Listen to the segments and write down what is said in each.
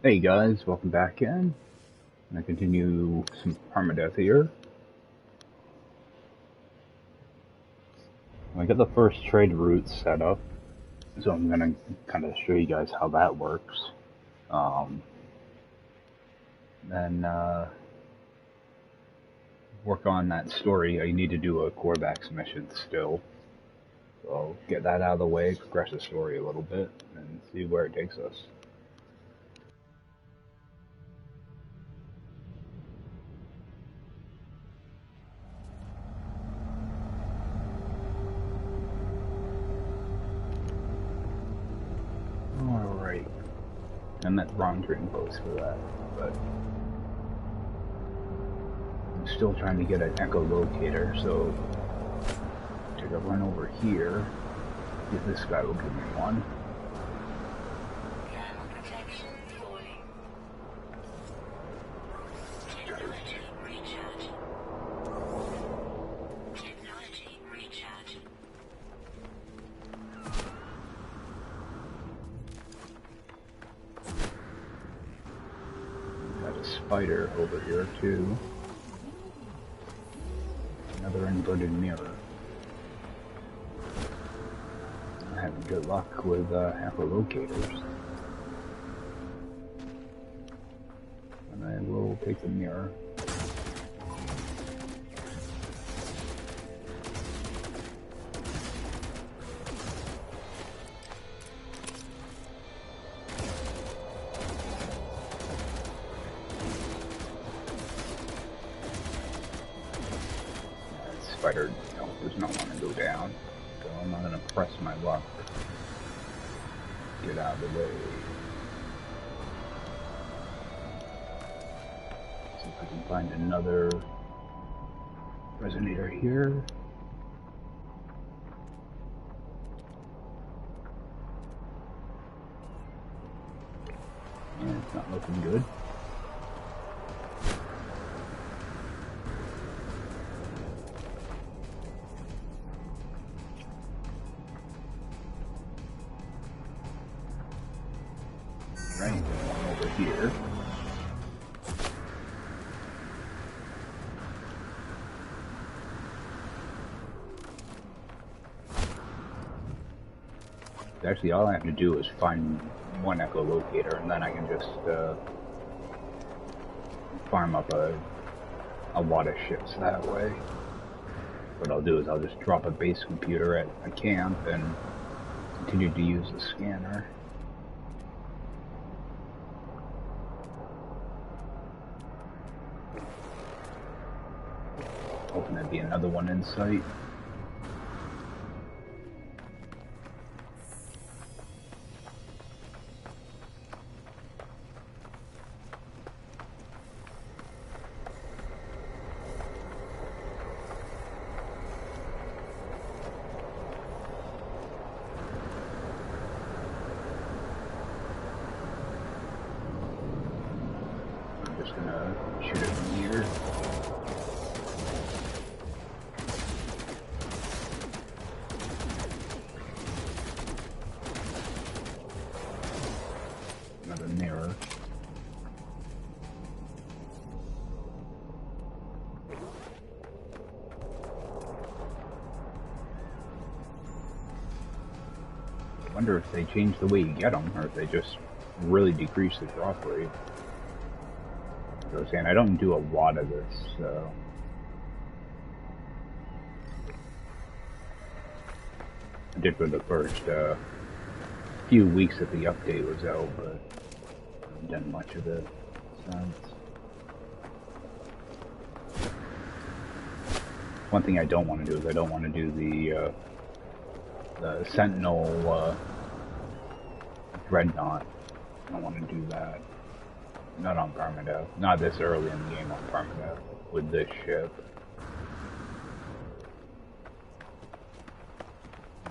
Hey guys, welcome back in. I'm gonna continue some Permadeath here. I got the first trade route set up, so I'm gonna kind of show you guys how that works. Um, then work on that story. I need to do a Corvax mission still, so I'll get that out of the way, progress the story a little bit, and see where it takes us. Alright, I'm at the wrong trading post for that, but I'm still trying to get an echolocator, so take a run over here. If this guy will give me one. Got a spider over here too. Another inverted mirror. I'm having good luck with echolocators. And I will take the mirror. Spider does not want to go down, so I'm not going to press my luck. Get out of the way. See if I can find another resonator here. And it's not looking good. Right, one over here. Actually, all I have to do is find one echolocator, and then I can just farm up a lot of ships that way. What I'll do is I'll just drop a base computer at a camp and continue to use the scanner. Hoping there'd be another one in sight. I'm just gonna shoot it from here. Another mirror. I wonder if they change the way you get them, or if they just really decrease the drop rate. As I was saying, I don't do a lot of this, so I did for the first few weeks that the update was out, but I haven't done much of it since. One thing I don't want to do is I don't want to do the Sentinel Dreadnought. I don't want to do that. Not on Permadeath. Not this early in the game on Permadeath with this ship.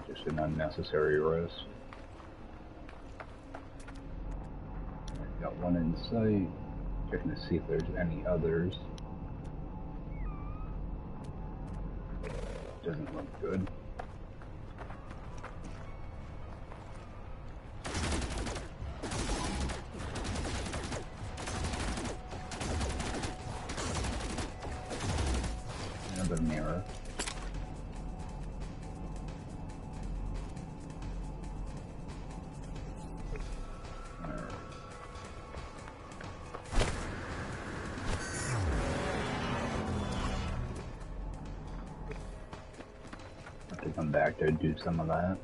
Just an unnecessary risk. Got one in sight. Checking to see if there's any others. Doesn't look good. mirror. I have to come back to do some of that.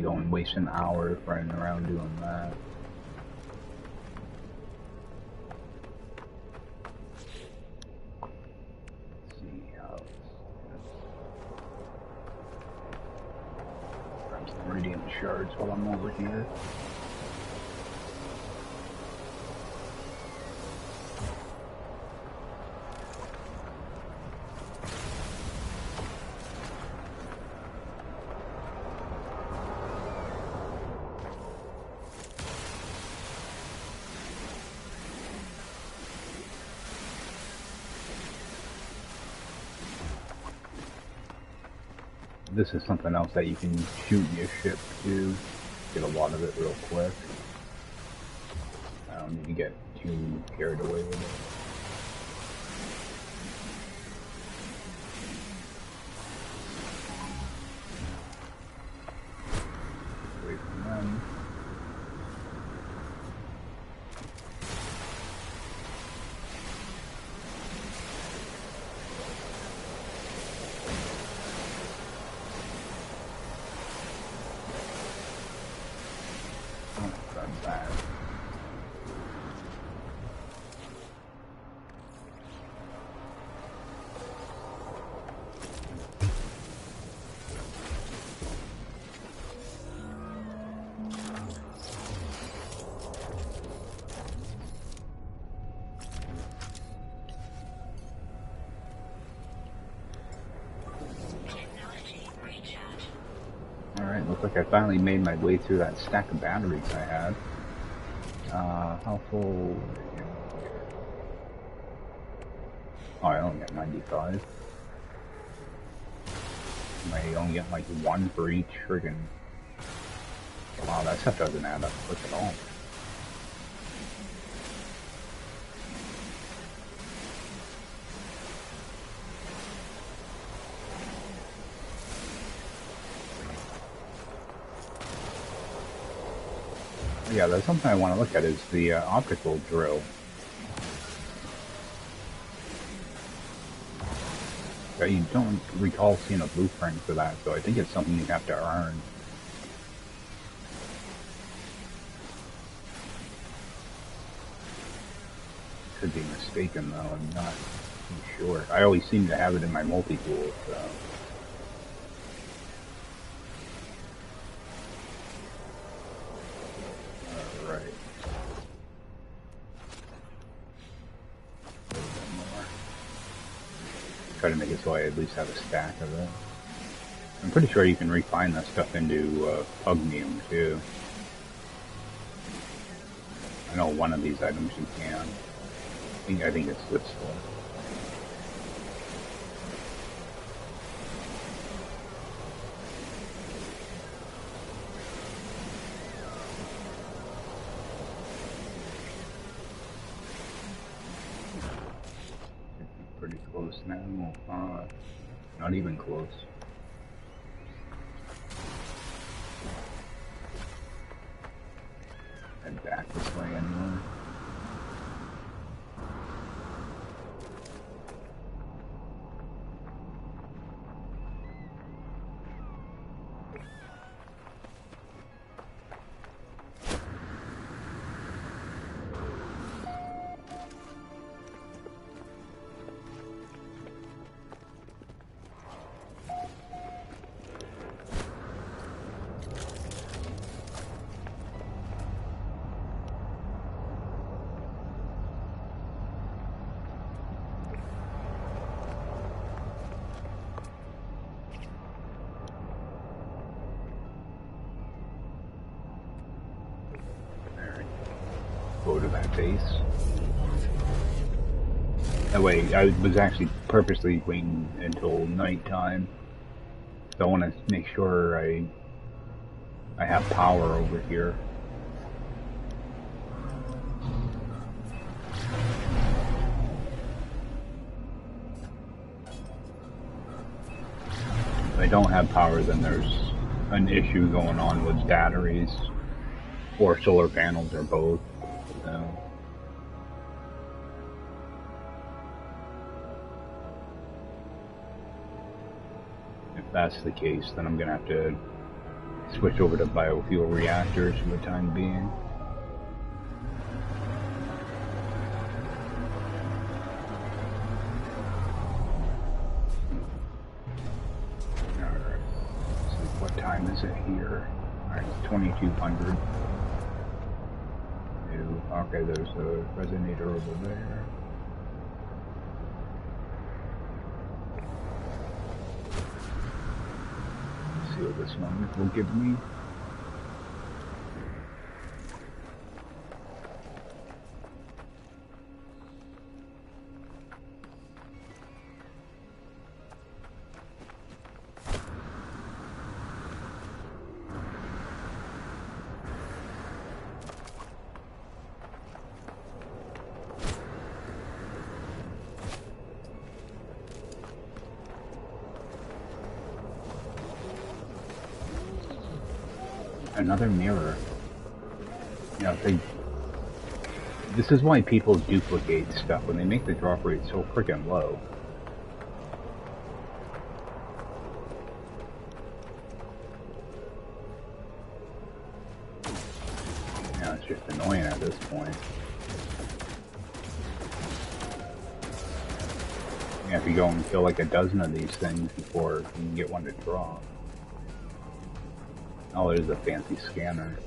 Go and waste an hour running around doing that. Let's see how grab some radiant shards while I'm over here. This is something else that you can shoot your ship to get a lot of it real quick. I don't need to get too carried away with it. Away from them. Alright, looks like I finally made my way through that stack of batteries I had. How full? Oh, I only got 95. I only get like one for each friggin'. Wow, that stuff doesn't add up quick at all. Yeah, that's something I want to look at is the optical drill. You don't recall seeing a blueprint for that, so I think it's something you have to earn. Could be mistaken though, I'm not too sure. I always seem to have it in my multi-tool, so... Try to make it so I at least have a stack of it. I'm pretty sure you can refine that stuff into pugnium too. I know one of these items you can. I think it's this one. Pretty close now. Not even close. Head back this way anyway. Go to that base. That way, I was actually purposely waiting until nighttime So I want to make sure I have power over here. If I don't have power, then there's an issue going on with batteries or solar panels or both. So. If that's the case, then I'm going to have to switch over to biofuel reactors for the time being. Alright, so what time is it here? Alright, 2200. Okay, there's a resonator over there. Let's see what this one will give me. Another mirror. You know, this is why people duplicate stuff when they make the drop rate so freaking low. Yeah, it's just annoying at this point. You have to go and kill like a dozen of these things before you can get one to drop. Oh, it is a fancy scanner.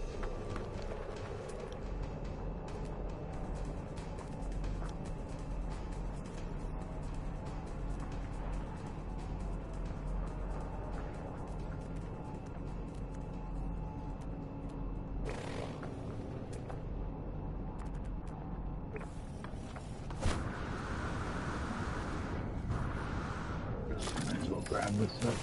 Might as well grab this up.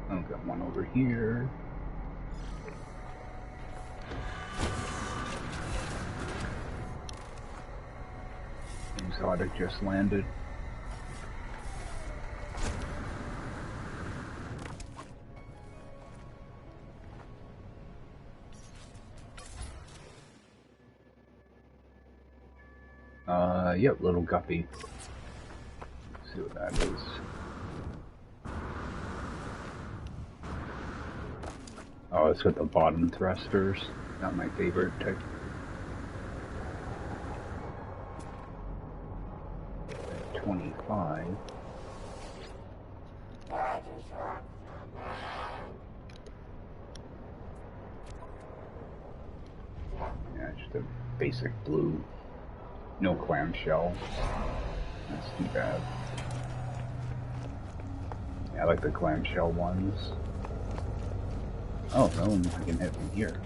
I've got one over here. Exotic just landed. Yep, little guppy. Let's see what that is. Oh, it's got the bottom thrusters. Not my favorite type. $25. Yeah, just a basic blue. No clamshell. That's too bad. Yeah, I like the clamshell ones. Oh, no, I can hit from here.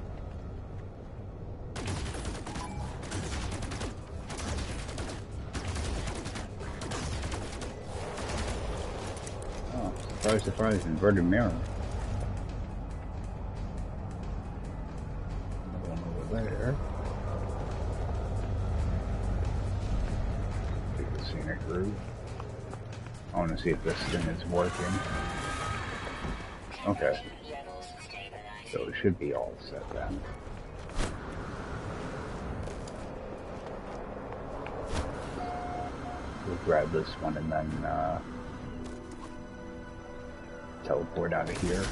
Oh, surprise, surprise, inverted mirror. Another one over there. Take the scenic route. I want to see if this thing is working. Okay. So it should be all set then. We'll grab this one and then teleport out of here.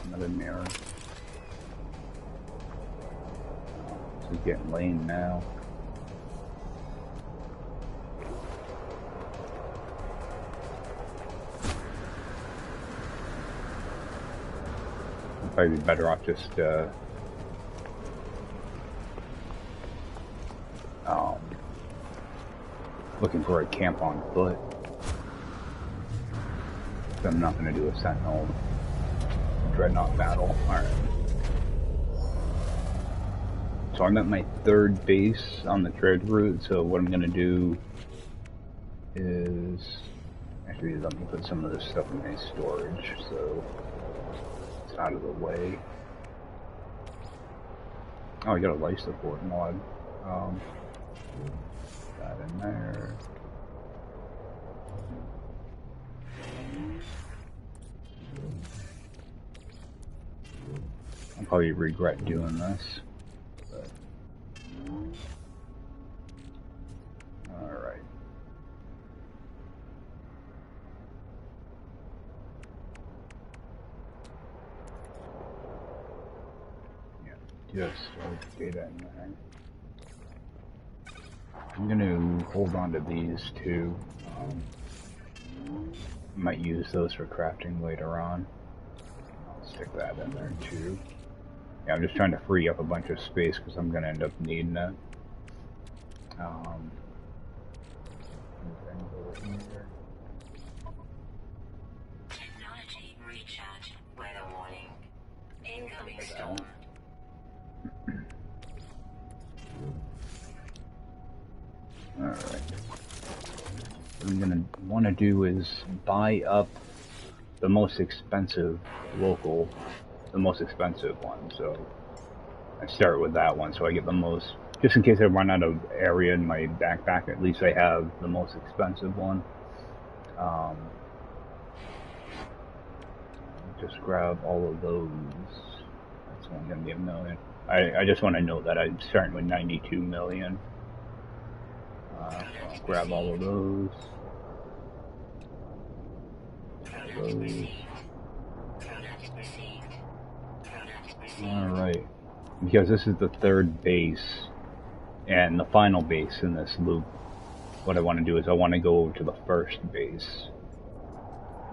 Another mirror. This is getting lame now. Probably be better off just looking for a camp on foot. I'm not going to do a Sentinel Dreadnought battle. Alright. So I'm at my third base on the trade route, so what I'm going to do is... Actually, let me put some of this stuff in my storage, so it's out of the way. Oh, I got a life support mod. That in there. I'll probably regret doing this, but alright. Yeah, just data in there. I'm gonna hold on to these two. Might use those for crafting later on. I'll stick that in there too. Yeah, I'm just trying to free up a bunch of space because I'm gonna end up needing it. Technology recharge. Weather warning. Incoming storm. Alright. What I'm gonna want to do is buy up the most expensive local, the most expensive one. So I start with that one so I get the most, just in case I run out of area in my backpack, at least I have the most expensive one. Just grab all of those. That's only gonna be $1 million. I just want to note that I'm starting with 92 million. I'll grab all of those. Alright. Because this is the third base and the final base in this loop, what I want to do is I want to go over to the first base.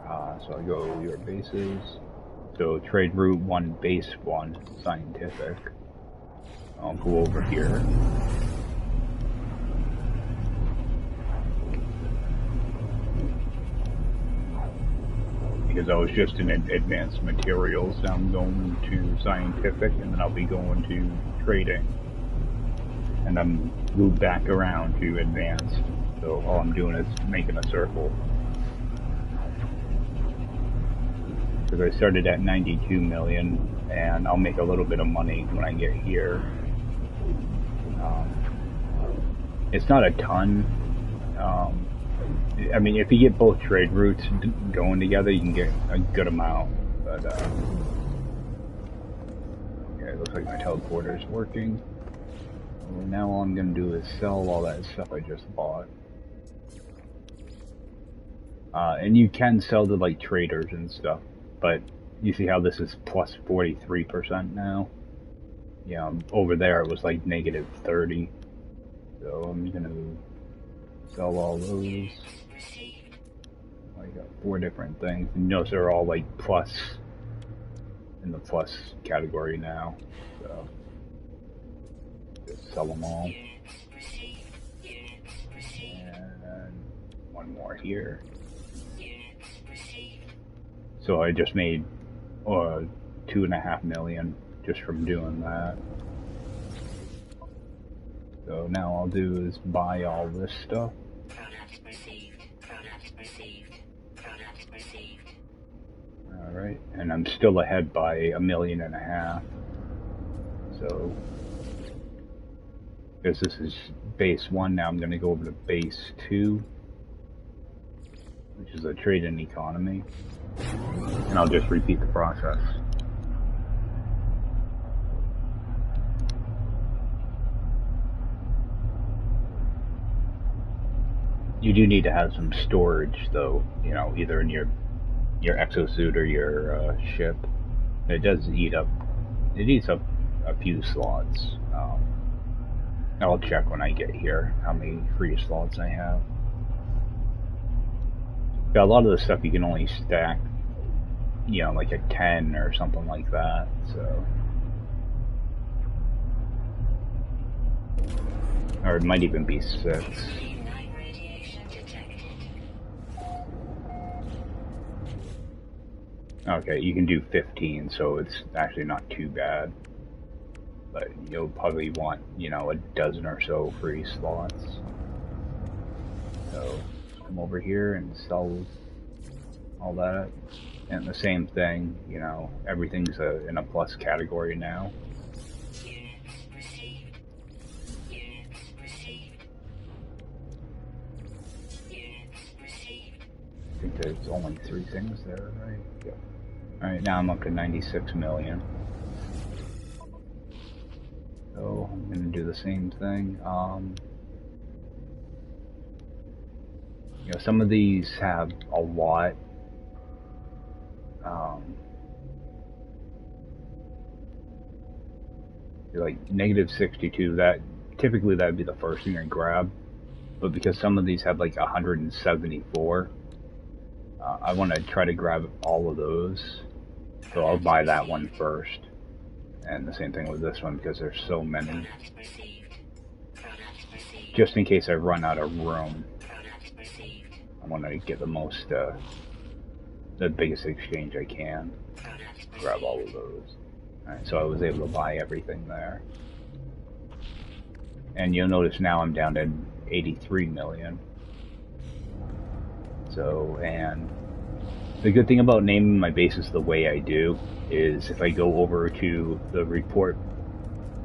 So I'll go your bases. So trade route 1, base 1, scientific. I'll go over here. Because I was just in advanced materials, now I'm going to scientific, and then I'll be going to trading. And I'm moved back around to advanced, so all I'm doing is making a circle. Because I started at 92 million, and I'll make a little bit of money when I get here. It's not a ton. I mean, if you get both trade routes going together, you can get a good amount. But okay, it looks like my teleporter is working. And now all I'm gonna do is sell all that stuff I just bought. And you can sell to like traders and stuff, but you see how this is plus 43% now? Yeah, over there it was like negative 30. So I'm gonna sell all those. I got 4 different things. You notice they're all like plus, in the plus category now. So just sell them all. And one more here. So I just made 2.5 million just from doing that. So now all I'll do is buy all this stuff. Alright, and I'm still ahead by 1.5 million. So, because this is base 1 now, I'm going to go over to base 2, which is a trade and economy. And I'll just repeat the process. You do need to have some storage, though, you know, either in your exosuit or your ship. It does eat up, it eats up a few slots. I'll check when I get here how many free slots I have. Got a lot of the stuff you can only stack you know, like a 10 or something like that, so. Or it might even be 6. Extreme night radiation detected. Okay, you can do 15, so it's actually not too bad. But you'll probably want, you know, a dozen or so free slots. So come over here and sell all that. And the same thing, you know, everything's in a plus category now. Units received. Units received. Units received. I think there's only 3 things there, right? Yep. Alright, now I'm up to 96 million. So I'm gonna do the same thing. You know, some of these have a lot. Like negative 62, that typically that'd be the first thing I grab. But because some of these have like 174, I want to try to grab all of those. So I'll buy that one first. And the same thing with this one because there's so many. Just in case I run out of room, I want to get the most, the biggest exchange I can. Grab all of those. Alright, so I was able to buy everything there. And you'll notice now I'm down to 83 million. So, and the good thing about naming my bases the way I do is if I go over to the report,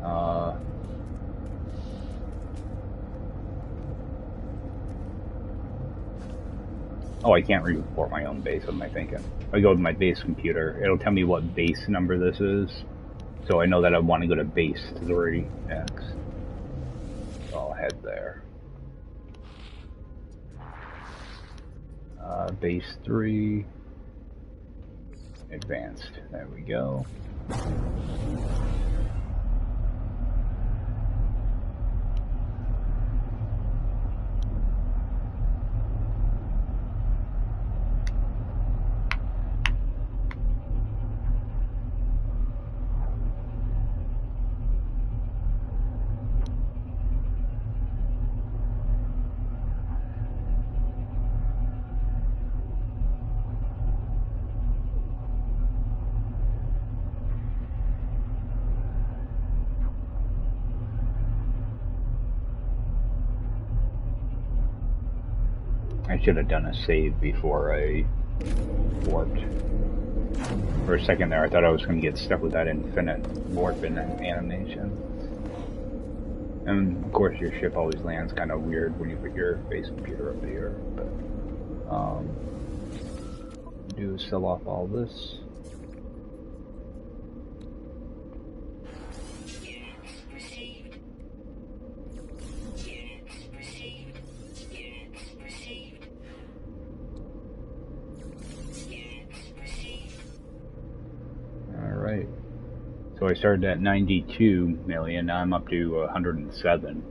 oh, I can't report my own base, what am I thinking? If I go to my base computer, it'll tell me what base number this is. So I know that I want to go to base 3 next. So I'll head there. Base 3. Advanced. There we go. I should have done a save before I warped. For a second there, I thought I was going to get stuck with that infinite warp in an animation. And of course, your ship always lands kind of weird when you put your base computer up here. But do is sell off all this. Alright. So I started at 92 million, now I'm up to 107.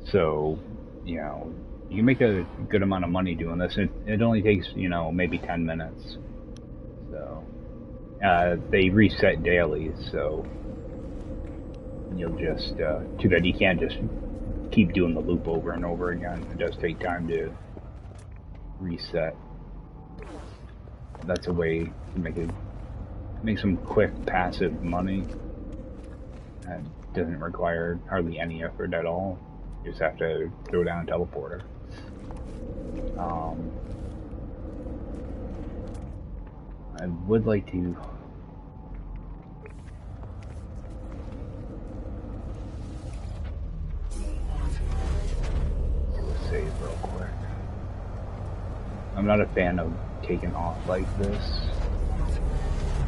So, you know, you can make a good amount of money doing this. It only takes, you know, maybe 10 minutes. So, they reset daily, so you'll just, too bad you can't just keep doing the loop over and over again. It does take time to reset. That's a way to make some quick passive money. That doesn't require hardly any effort at all. You just have to throw down a teleporter. I would like to save real quick. I'm not a fan of taking off like this.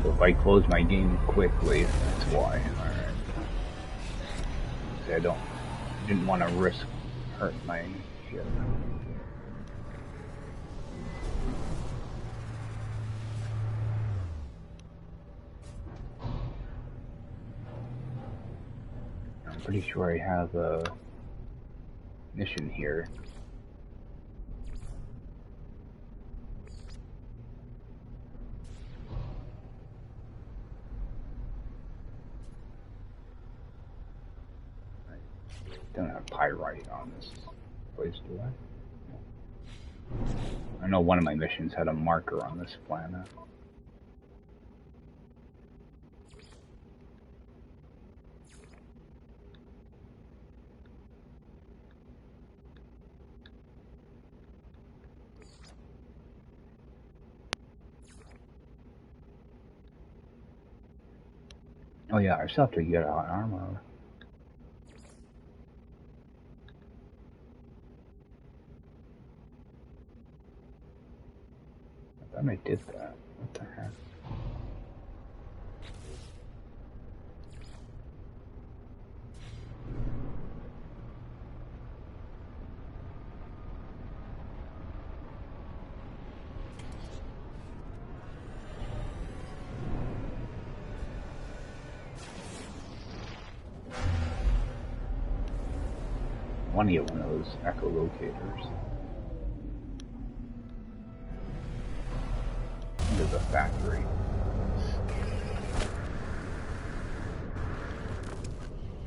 So if I close my game quickly, that's why. Alright. See, I didn't want to risk hurt my ship. I'm pretty sure I have a mission here. Don't have pyrite on this place, do I? I know one of my missions had a marker on this planet. Oh yeah, I still have to get out armor. I thought I did that. What the heck? I want to get one of those echolocators. Into the factory.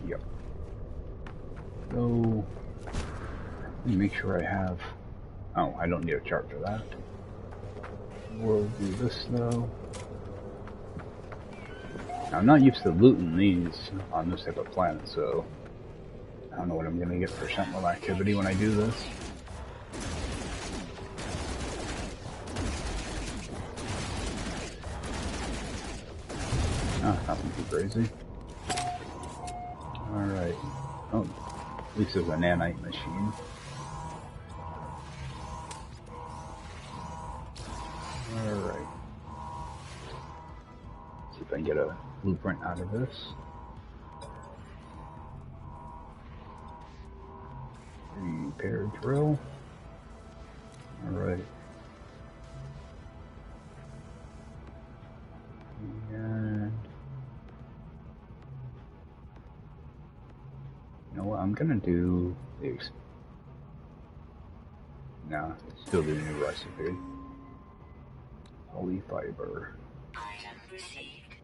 Yep. So, let me make sure I have... Oh, I don't need a chart for that. We'll do this though. Now, I'm not used to looting these on this type of planet, so I don't know what I'm gonna get for sentinel activity when I do this. Oh, nothing too crazy. Alright. Oh, at least there's a nanite machine. Alright. See if I can get a blueprint out of this. Repair drill. Alright. And you know what, I'm gonna do the no, still do the new recipe. Holy fiber. Item received.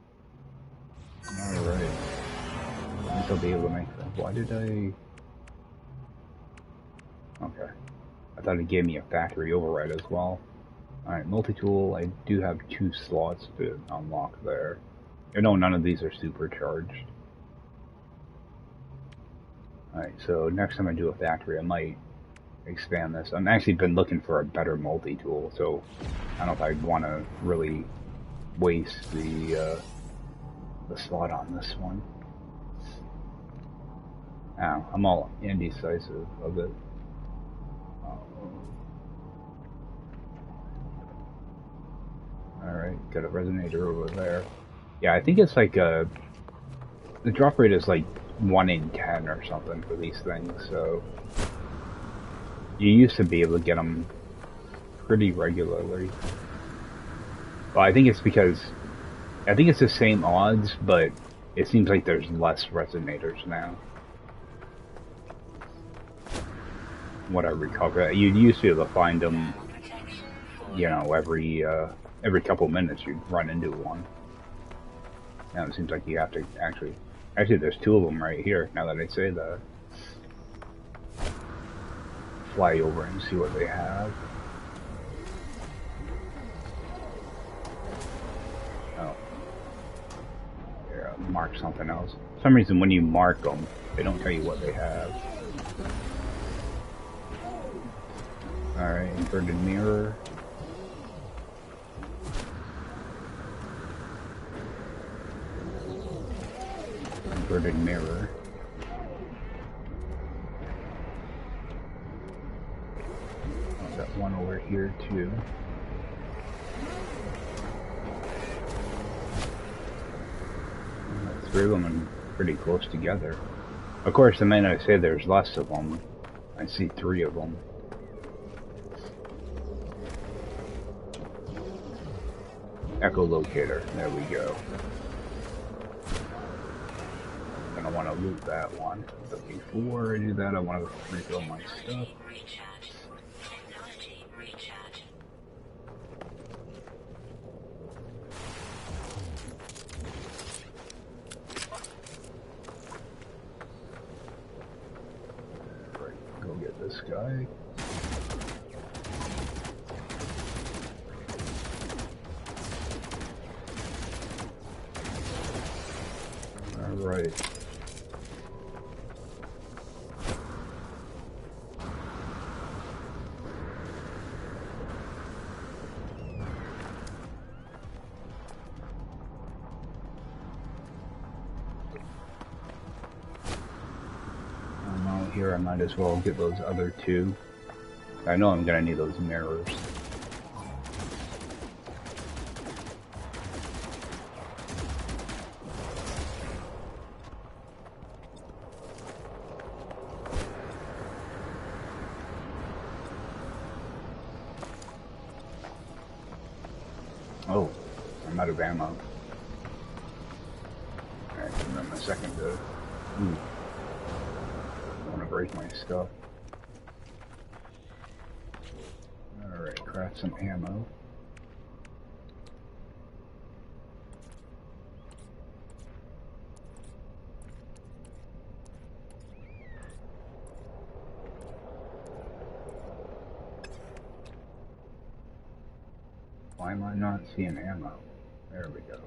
Alright. At least I'll be able to make that. Why did I... Okay. I thought it gave me a factory override as well. Alright, multi-tool, I do have 2 slots to unlock there. I know none of these are supercharged. Alright, so next time I do a factory, I might expand this. I've actually been looking for a better multi-tool, so I don't know if I'd want to really waste the slot on this one. Ow, I'm all indecisive of it. Alright, got a resonator over there. Yeah, I think it's like the drop rate is like 1 in 10 or something for these things, so you used to be able to get them pretty regularly. Well, I think it's because, I think it's the same odds, but it seems like there's less resonators now. What I recover, you used to be able to find them, you know, every couple minutes you'd run into one. Now it seems like you have to actually there's 2 of them right here, now that I say that. Fly over and see what they have. Oh. Here, I'll mark something else. For some reason when you mark them, they don't tell you what they have. Alright, inverted mirror. Inverted mirror. Oh, got one over here too. The 3 of them are pretty close together. Of course, the minute I say there's less of them, I see 3 of them. Echolocator, there we go. And I want to loot that one. But before I do that, I want to refill my stuff. Technology recharge. die. Alright. Here I might as well get those other two. I know I'm gonna need those mirrors. Oh, I'm out of ammo. Alright, give them a second to... break my stuff. Alright, craft some ammo. Why am I not seeing ammo? There we go.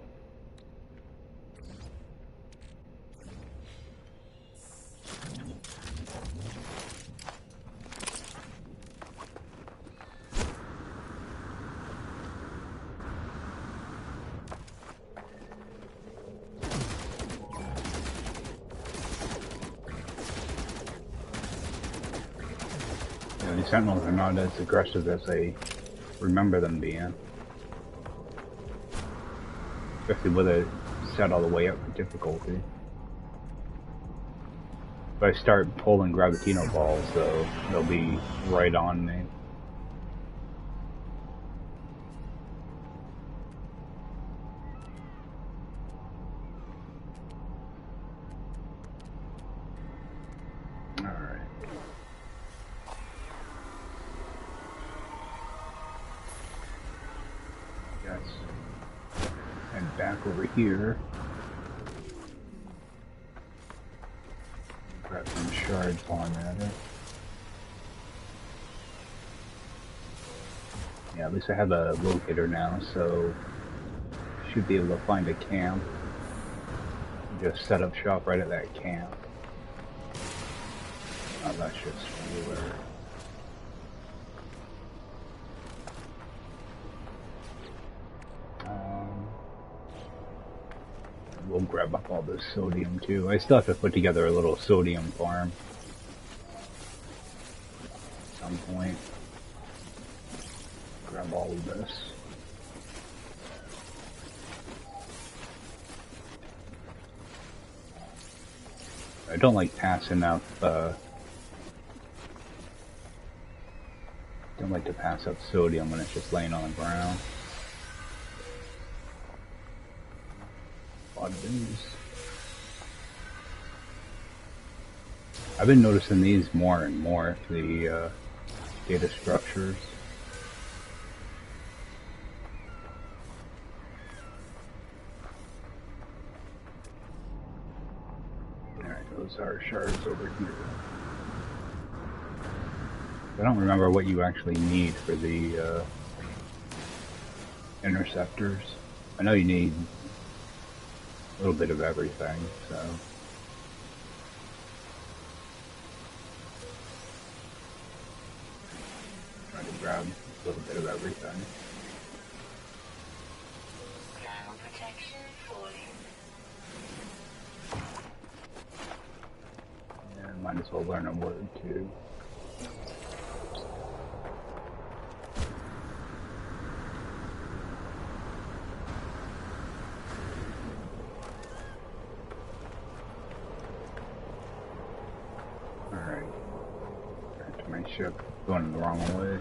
These sentinels are not as aggressive as I remember them being. Especially with it set all the way up for difficulty. If I start pulling Gravitino balls, though, they'll be right on me. Over here. Grab some shards while I'm at it. Yeah, at least I have a locator now, so should be able to find a camp. Just set up shop right at that camp. Oh, that's just weird. We'll grab up all this sodium too. I still have to put together a little sodium farm at some point. Grab all of this. I don't like passing up, don't like to pass up sodium when it's just laying on the ground. I've been noticing these more and more, the data structures. Alright, those are shards over here. I don't remember what you actually need for the interceptors. I know you need a little bit of everything, so... Try to grab a little bit of everything. Ground protection fully. And might as well learn a word too. Ship going the wrong way.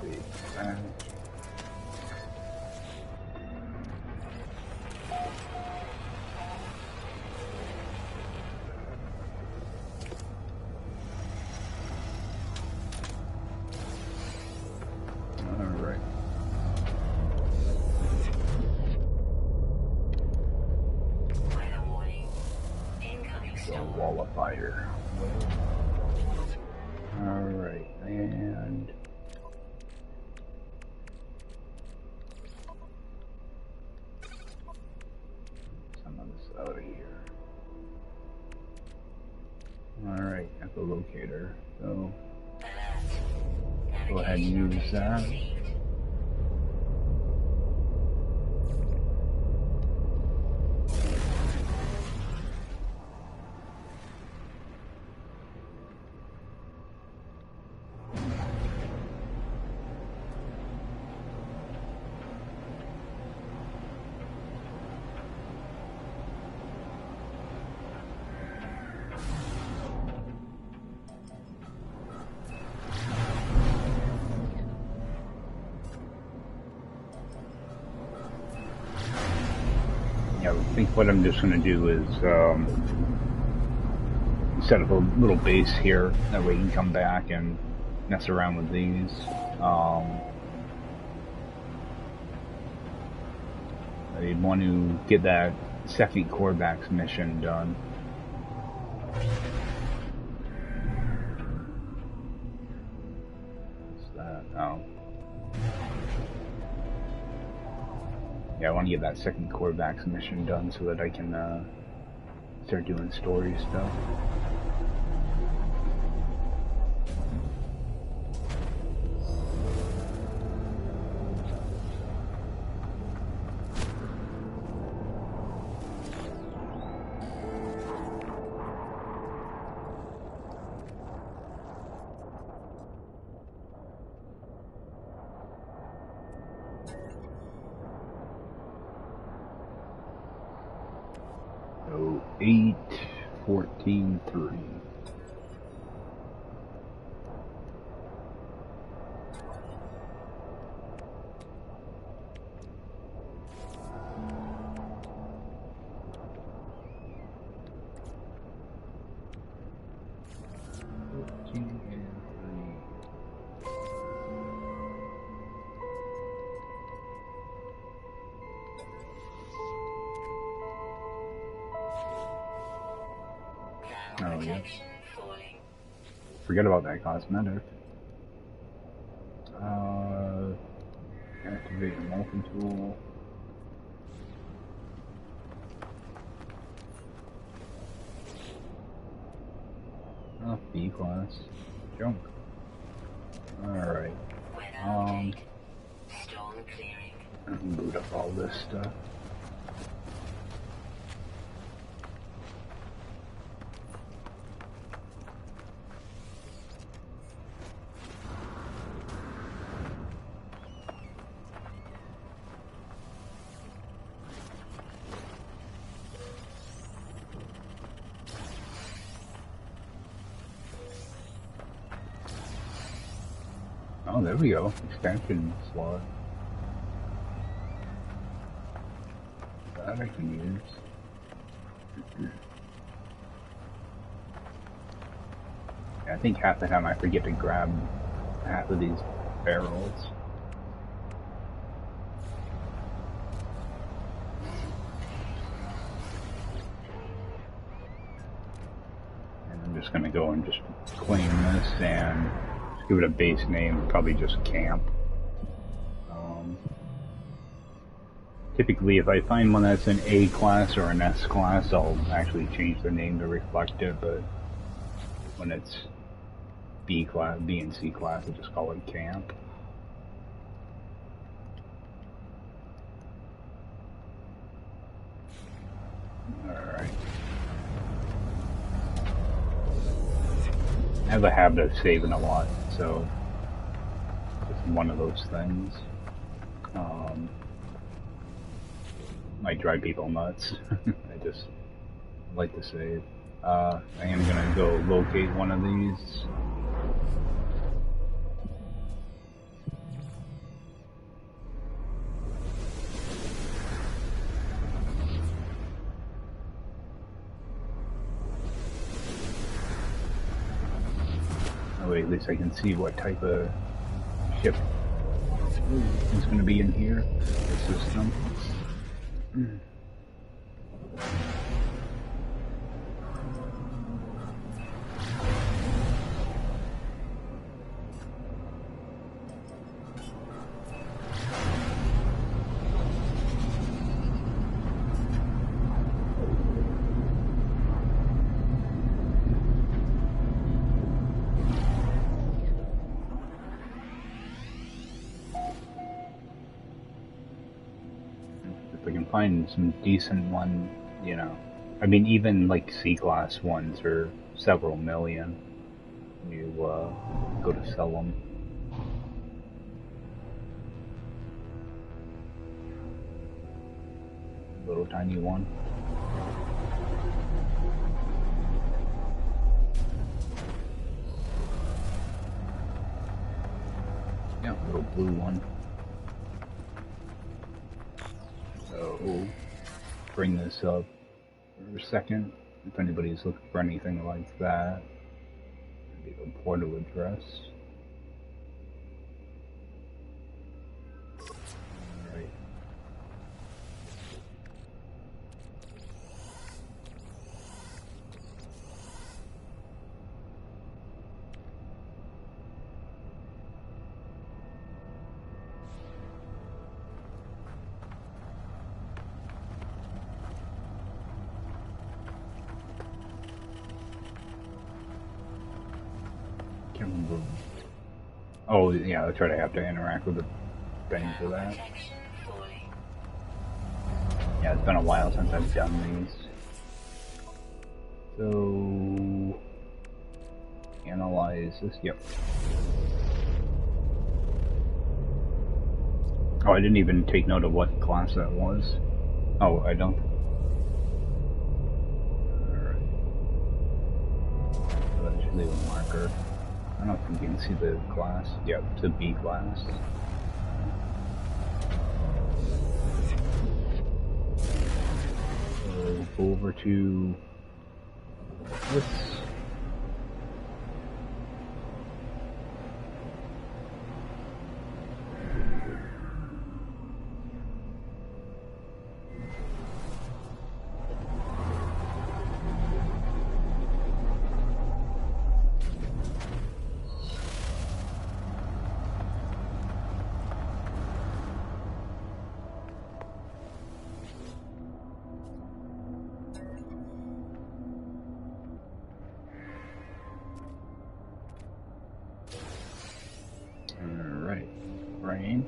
see. That. Alright. Weather warning. Incoming So storm. wall of fire. Alright, and some of this out of here. Alright, echolocator. So Alert. go ahead and use that. Received. Yeah, I think what I'm just going to do is set up a little base here. That way you can come back and mess around with these. I want to get that second Corvax mission done. What's that? Oh. Yeah, I want to get that second Corvax mission done so that I can start doing story stuff. So 8, 14, 3. Oh, yes. Falling. Forget about that cosmetic. Activate multi-tool. Oh, B class. Junk. Alright. Weather update. Storm clearing. I can boot up all this stuff. Oh, there we go. Expansion slot. That I can use. Yeah, I think half the time I forget to grab half of these barrels. And I'm just gonna go and just claim this and give it a base name, probably just camp. Typically, if I find one that's an A class or an S class, I'll actually change the name to reflect it, but when it's B class, B and C class, I just call it camp. Alright. I have a habit of saving a lot, so it's one of those things. Might drive people nuts. I just like to save. I am gonna go locate one of these. at least I can see what type of ship is going to be in here, the system. If I can find some decent one, you know, I mean, even like C-class ones are several million. You go to sell them. Little tiny one. Yeah, little blue one. So, bring this up for a second. If anybody's looking for anything like that, maybe the portal address. Alright. Can't remember. Oh, yeah, that's right, I have to interact with the thing for that. Yeah, it's been a while since I've done these. So, analyze this, yep. Oh, I didn't even take note of what class that was. Oh, I don't. Alright. So that should leave a marker. I don't know if you can see the class. Yep, it's a B class. So go over to this. Alright, brain.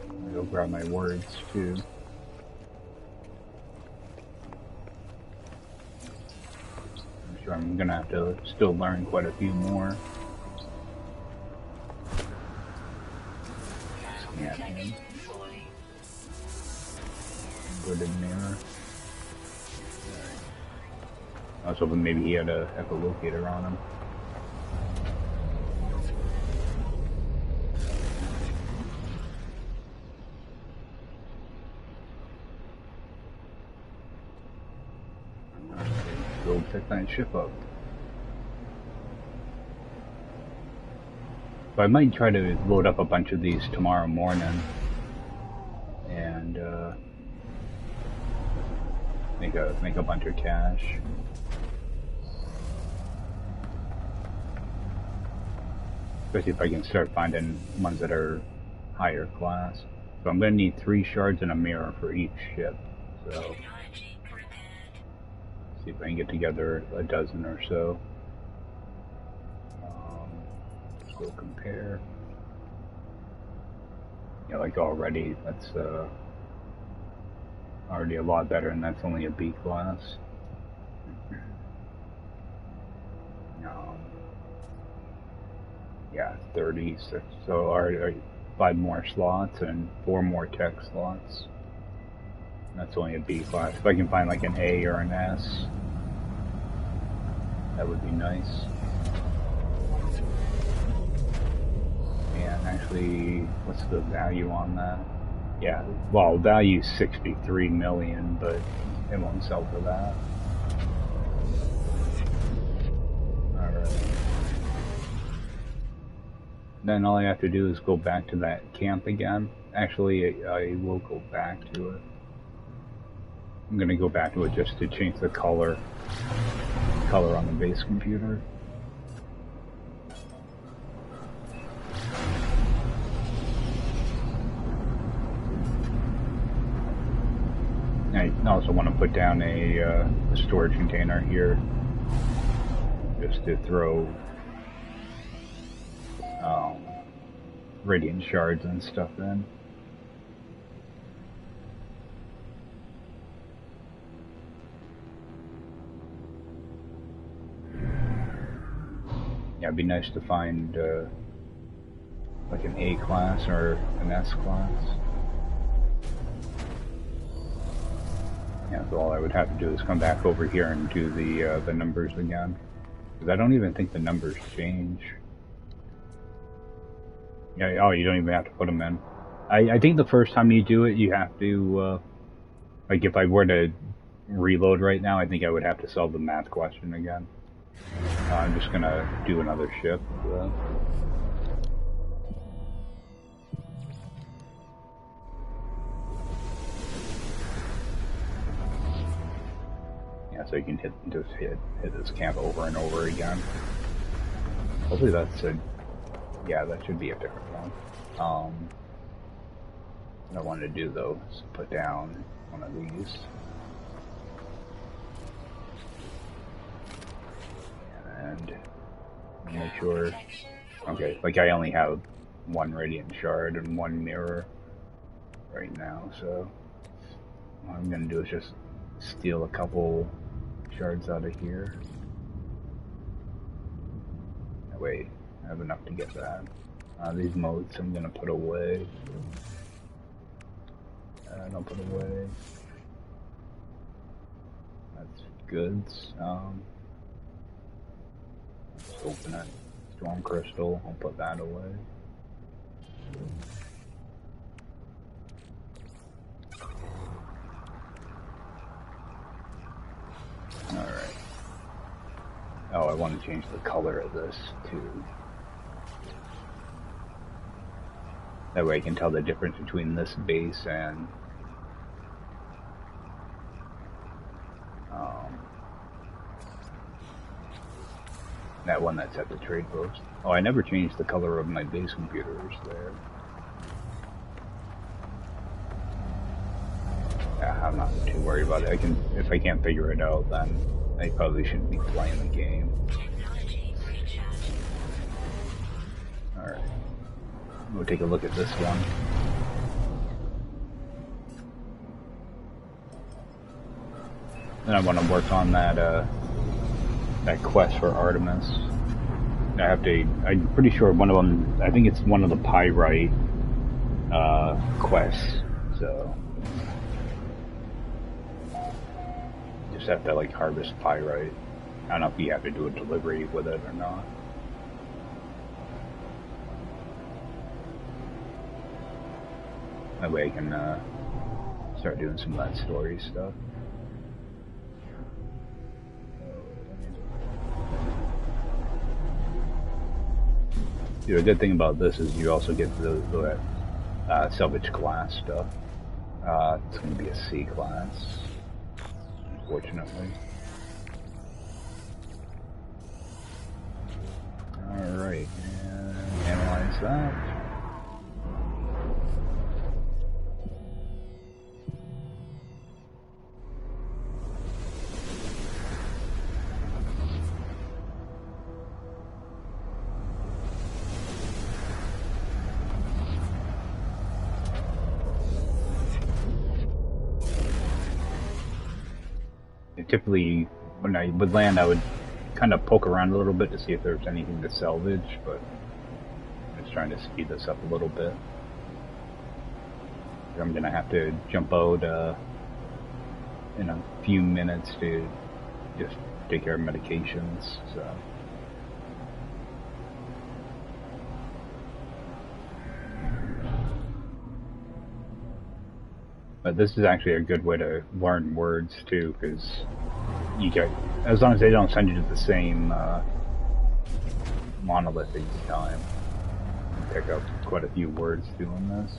I'll go grab my words too. I'm sure I'm gonna have to still learn quite a few more. Scan him. Inverted mirror. I was hoping maybe he had a echolocator on him. Go pick that ship up. So I might try to load up a bunch of these tomorrow morning and make a bunch of cash. Especially if I can start finding ones that are higher class. So I'm going to need 3 shards and a mirror for each ship. So see if I can get together a dozen or so. Let's go compare. Yeah, like already, that's already a lot better, and that's only a B class. Yeah, 36. So are 5 more slots and 4 more tech slots. That's only a B class. If I can find like an A or an S, that would be nice. And actually, what's the value on that? Yeah, well, value 63 million, but it won't sell for that. Alright. Then all I have to do is go back to that camp again. Actually, I will go back to it. I'm gonna go back to it just to change the color on the base computer. I also want to put down a storage container here just to throw radiant shards and stuff in. Yeah, it'd be nice to find like an A class or an S class. Yeah, so all I would have to do is come back over here and do the numbers again. Because I don't even think the numbers change. Yeah, oh, you don't even have to put them in. I think the first time you do it, you have to, like if I were to reload right now, I think I would have to solve the math question again. I'm just gonna do another shift. Yeah, so you can hit this camp over and over again. Hopefully that's a, yeah, that should be a different one. What I wanted to do though is put down one of these. And make sure, okay, like I only have one radiant shard and one mirror right now, so what I'm gonna do is just steal a couple shards out of here. That way I have enough to get that. These motes I'm gonna put away. Don't put away. That's goods. Let's open it. Storm crystal, I'll put that away. Alright. Oh, I want to change the color of this too. That way I can tell the difference between this base and that one that's at the trade post. Oh, I never changed the color of my base computers there. Yeah, I'm not too worried about it. If I can't figure it out, then I probably shouldn't be playing the game. Alright. We'll take a look at this one. Then I want to work on that quest for Artemis. I'm pretty sure one of them, I think it's one of the pyrite quests, so just have to like harvest pyrite. I don't know if you have to do a delivery with it or not. That way I can start doing some of that story stuff. The good thing about this is you also get the salvage class stuff. It's going to be a C class, unfortunately. Alright, and analyze that. Typically, when I would land, I would kind of poke around a little bit to see if there's anything to salvage, but I'm just trying to speed this up a little bit. I'm gonna have to jump out in a few minutes to just take care of medications, so. But this is actually a good way to learn words too, because you get, as long as they don't send you to the same monolith each time. pick up quite a few words doing this.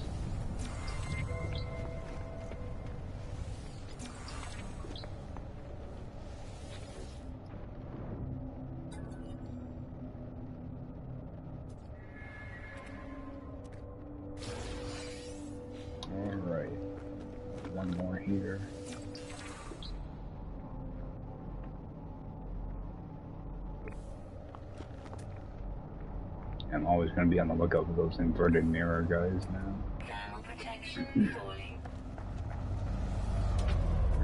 Alright, one more here. I'm always going to be on the lookout for those inverted mirror guys now. Thermal protection falling.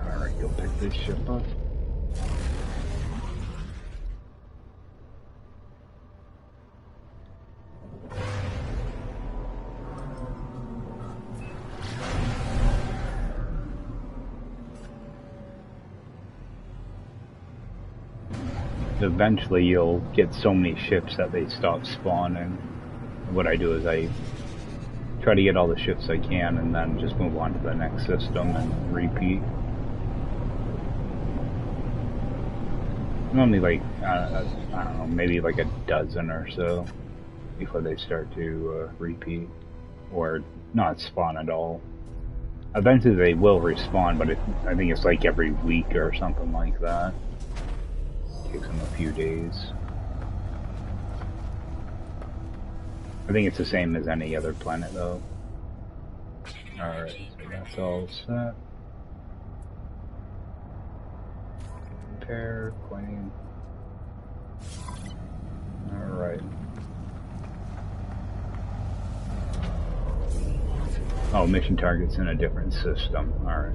Alright, go pick this ship up. Eventually you'll get so many ships that they stop spawning. What I do is I try to get all the ships I can and then just move on to the next system and repeat. Normally like, I don't know, maybe like a dozen or so before they start to repeat. Or not spawn at all. Eventually they will respawn, but I think it's like every week or something like that. Takes them a few days. I think it's the same as any other planet though. Alright, so that's all set. Repair, claim. Alright. Oh, mission target's in a different system. Alright.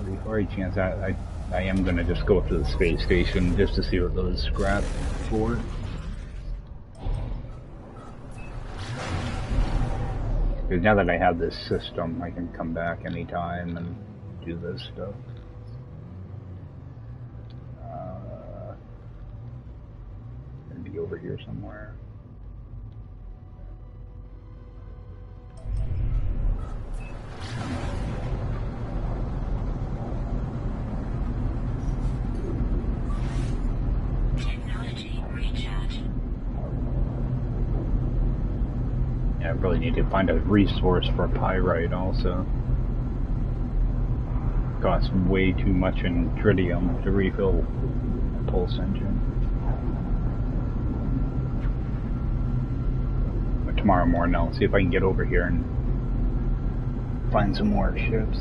Before any chance, I am going to just go up to the space station just to see what those scrap for. Because now that I have this system, I can come back anytime and do this stuff. Gonna be over here somewhere. I really need to find a resource for pyrite also. Costs way too much in tritium to refill a pulse engine. But tomorrow morning I'll see if I can get over here and find some more ships.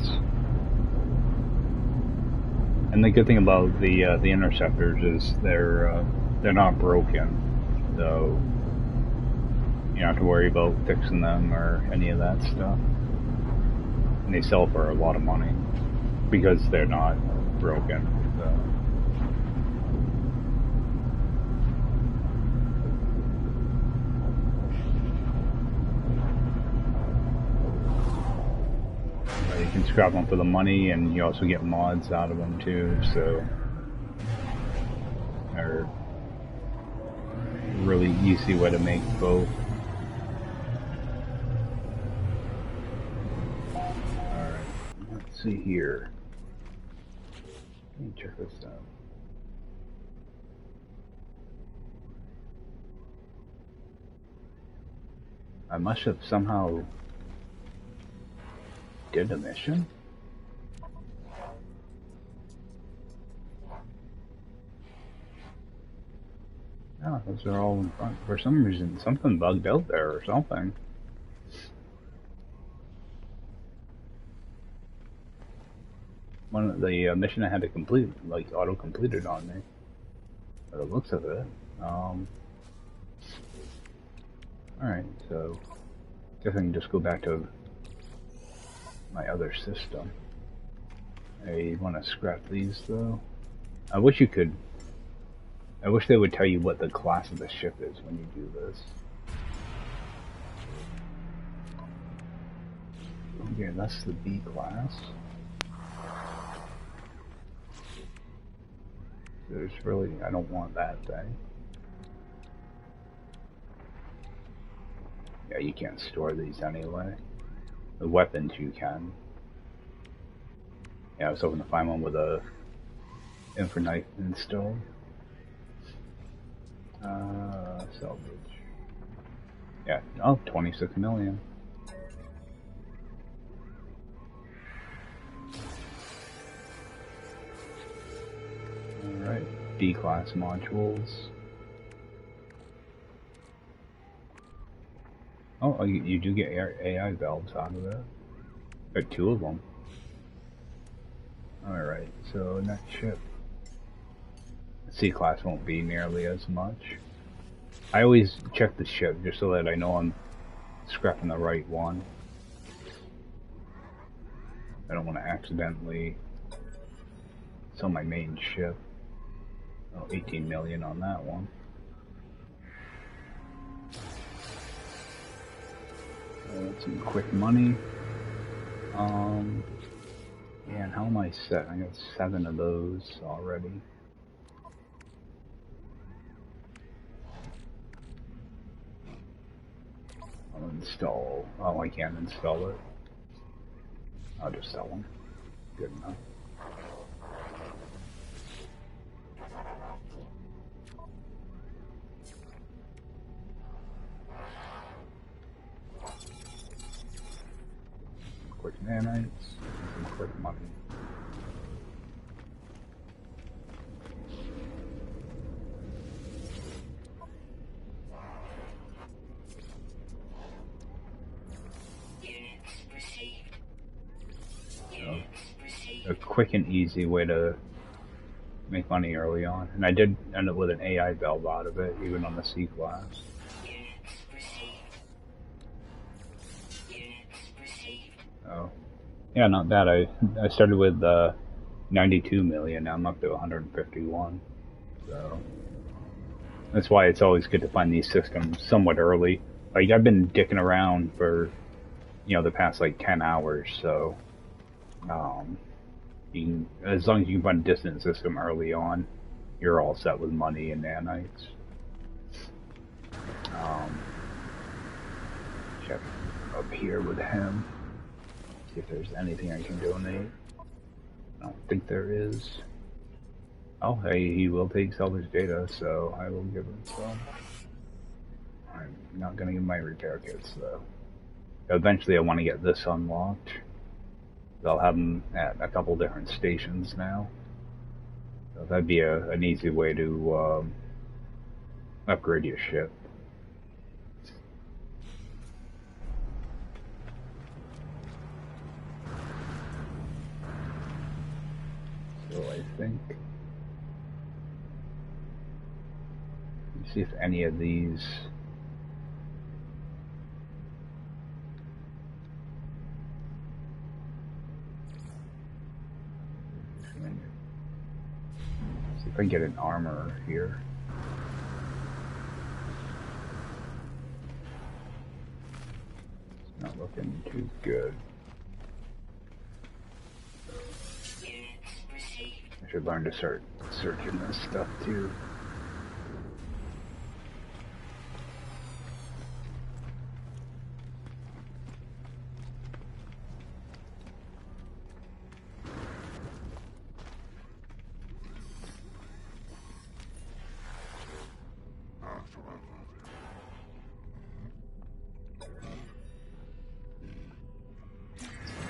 And the good thing about the interceptors is they're not broken, so you don't have to worry about fixing them or any of that stuff. And they sell for a lot of money because they're not broken. So. You can scrap them for the money, and you also get mods out of them too. So they're a really easy way to make both. See here. Let me check this out. I must have somehow did a mission. Oh, those are all in front. For some reason, something bugged out there or something. One of the mission I had to complete, like, auto-completed on me. By the looks of it. Alright, so guess I can just go back to my other system. I want to scrap these though. I wish you could. I wish they would tell you what the class of the ship is when you do this. Okay, that's the B class. There's really, I don't want that thing. Yeah, you can't store these anyway. The weapons you can. Yeah, I was hoping to find one with a infra knife installed. salvage. Yeah, oh, 26 million. Alright, D-class modules. Oh, you do get AI valves out of that. Got 2 of them. Alright, so next ship. C-class won't be nearly as much. I always check the ship just so that I know I'm scrapping the right one. I don't want to accidentally sell my main ship. Oh, 18 million on that one. That's some quick money. Yeah, and how am I set? I got 7 of those already. I'll install. Oh, I can't install it. I'll just sell them. Good enough. Quick nanites, and quick money. So, a quick and easy way to make money early on. And I did end up with an AI valve out of it, even on the C-class. Oh. Yeah, not bad. I started with 92 million, now I'm up to 151. So that's why it's always good to find these systems somewhat early. Like, I've been dicking around for, the past like 10 hours, so you can, as long as you can find a distant system early on, you're all set with money and nanites. Check up here with him. See if there's anything I can donate. I don't think there is. Oh, hey, he will take salvage data, so I will give him some. I'm not going to give my repair kits, though. Eventually I want to get this unlocked. I'll have them at a couple different stations now. So that'd be an easy way to upgrade your ship. So I think... Let's see if any of these... See if I can get an armor here. It's not looking too good. I should learn to start searching this stuff too.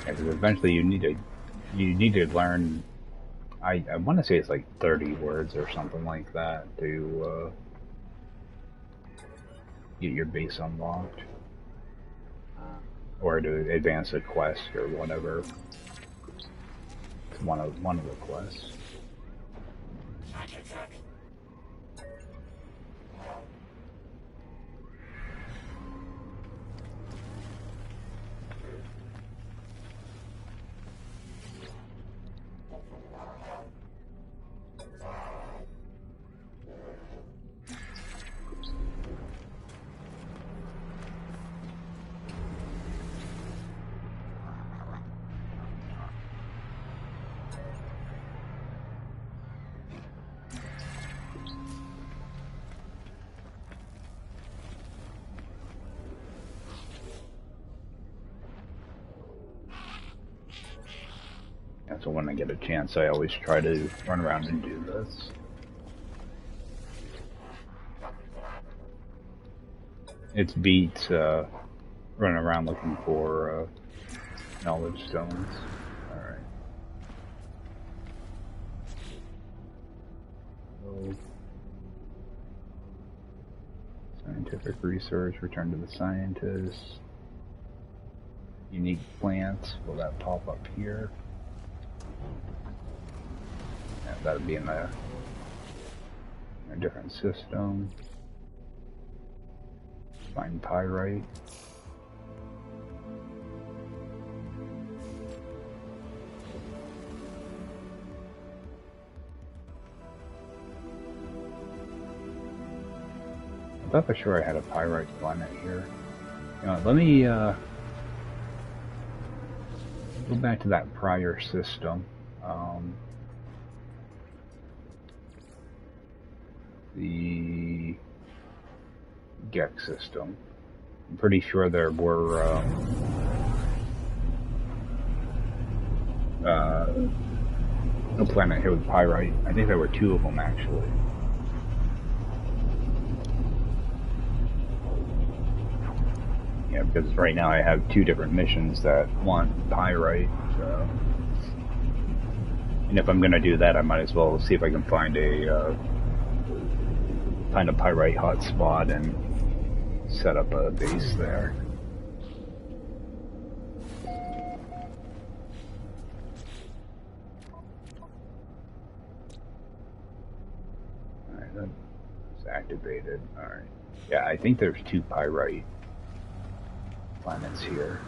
Because eventually you need to learn. I want to say it's like 30 words or something like that to get your base unlocked, or to advance a quest or whatever. It's one of the quests. So when I get a chance, I always try to run around and do this. It's beats running around looking for knowledge stones. Alright. So, scientific research, return to the scientists. Unique plants, will that pop up here? Yeah, that would be in a different system. Find pyrite. I thought for sure I had a pyrite planet here. You know, let me go back to that prior system. The Gex system. I'm pretty sure there were a planet here with pyrite. I think there were 2 of them actually. Yeah, because right now I have 2 different missions that want pyrite. So. And if I'm gonna do that, I might as well see if I can find a pyrite hotspot and set up a base there. Alright, that's activated. Alright. Yeah, I think there's 2 pyrite planets here.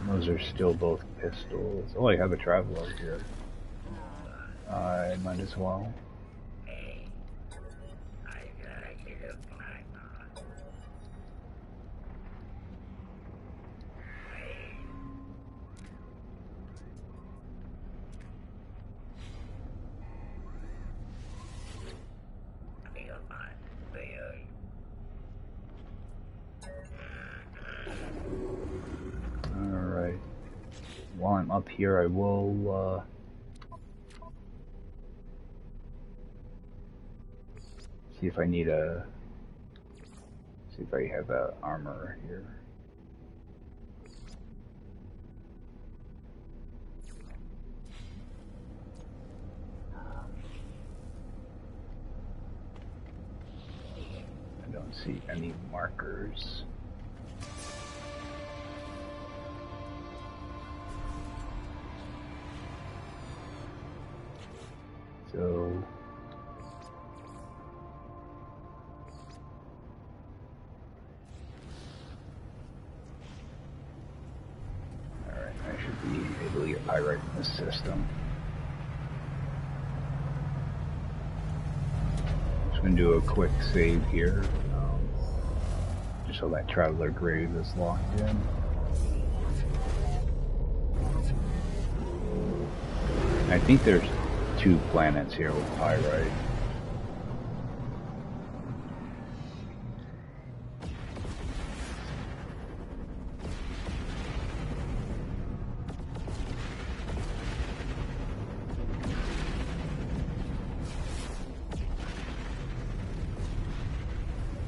Those are still both pistols. Oh, I have a traveler here. I might as well. While I'm up here, I will see if I need see if I have a armor here. I don't see any markers. So alright, I should be able to get pyrite in this system. Just gonna do a quick save here, just so that traveler grave is locked in. I think there's 2 planets here with pyrite.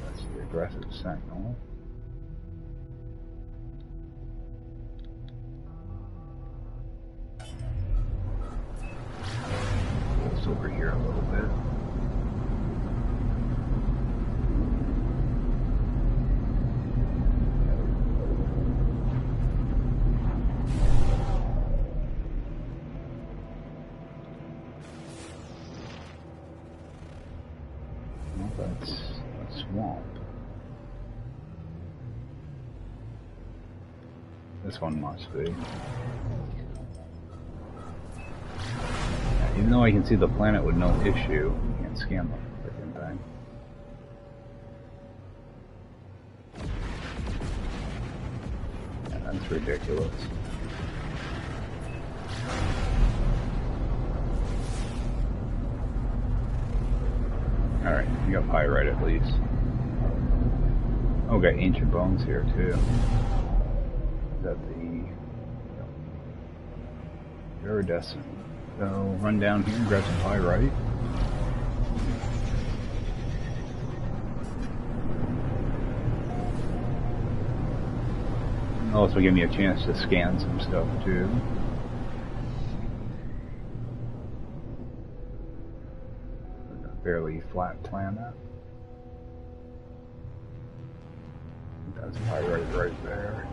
That's the aggressive sentinel. Over here a little bit. Well, that's a swamp. This one must be. Even though I can see the planet with no issue, I can't scan the freaking thing. Yeah, that's ridiculous. Alright, we got pyrite at least. Oh, we got ancient bones here too. Is that the iridescent? So run down here and grab some pyrite. Also give me a chance to scan some stuff too. A fairly flat planet. That's pyrite right there.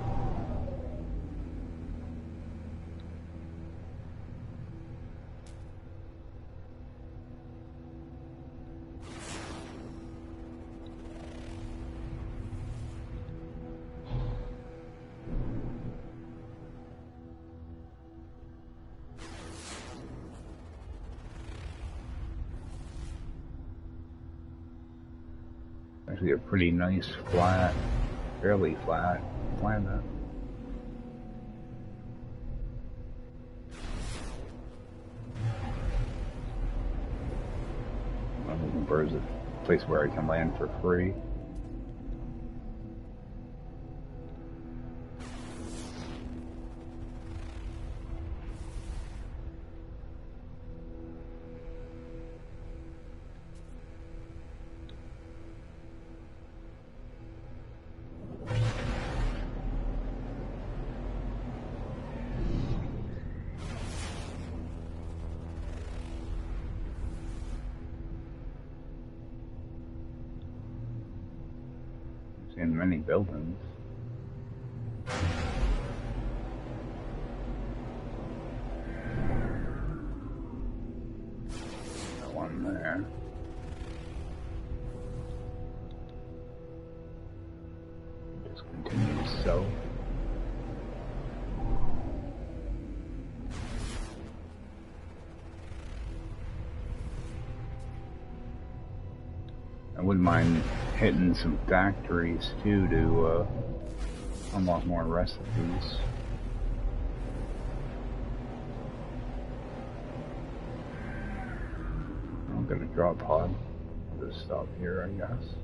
Actually a pretty nice flat, fairly flat planet. I'm looking for a place where I can land for free. In many buildings. That one there. Just continue south. I wouldn't mind hitting some factories too to unlock more recipes. I'm gonna drop pod. I'll just stop here, I guess.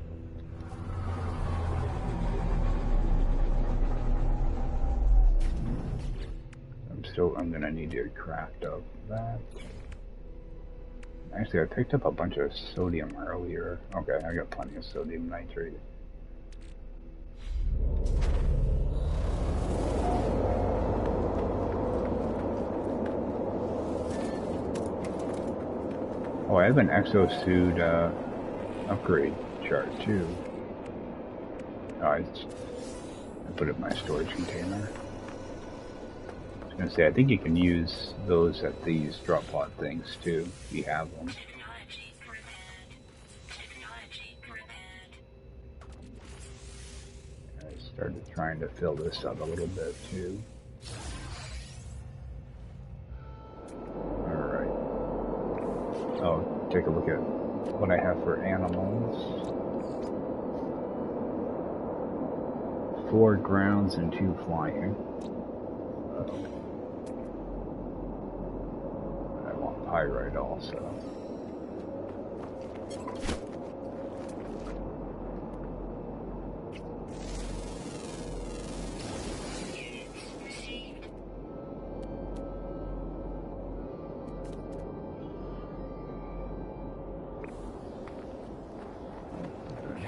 I'm gonna need to craft up that. Actually, I picked up a bunch of sodium earlier. Okay, I got plenty of sodium nitrate. Oh, I have an exosuit upgrade chart too. Oh, I put it in my storage container. I was gonna say, I think you can use those at these drop pod things too, if you have them. I started trying to fill this up a little bit too. Alright. Oh, take a look at what I have for animals. 4 grounds and 2 flying. Pyrite also.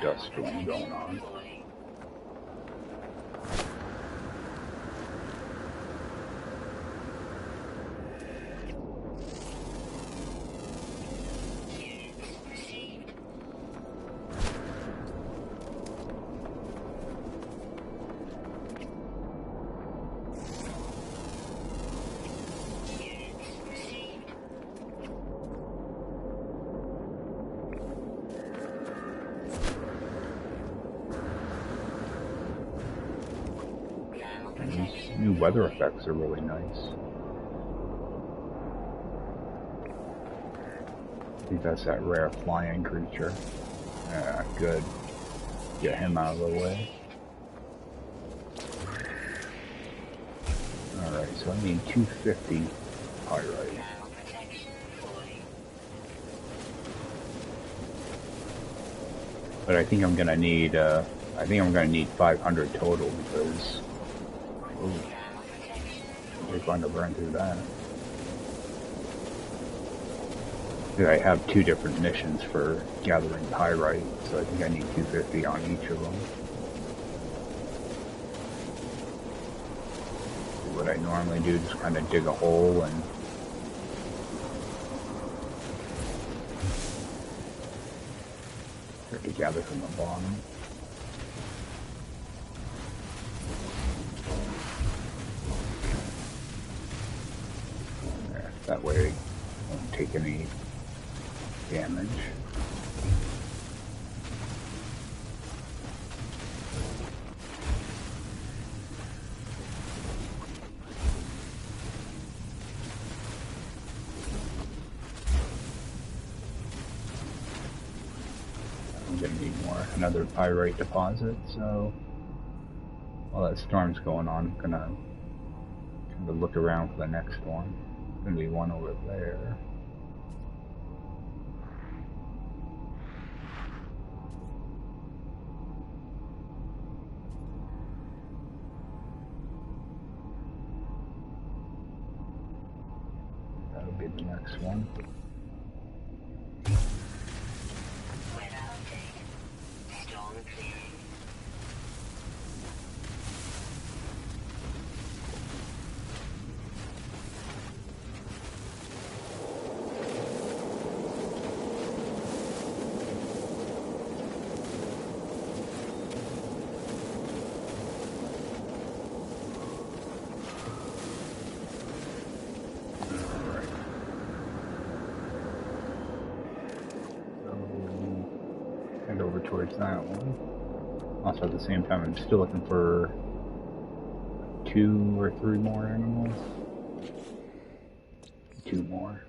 Dust storm going on. New weather effects are really nice. I think that's that rare flying creature. Good. Get him out of the way. Alright, so I need 250 pyrite. But I think I'm gonna need 500 total because we're going to burn through that. I have 2 different missions for gathering pyrite, so I think I need 250 on each of them. what I normally do, just kind of dig a hole and start to gather from the bottom. There, that way I won't take any damage. I'm gonna need another pyrite deposit, so while that storm's going on, I'm gonna kind of look around for the next one. There's gonna be one over there. That'll be the next one. Over towards that one. Also at the same time, I'm still looking for 2 or 3 more animals. 2 more.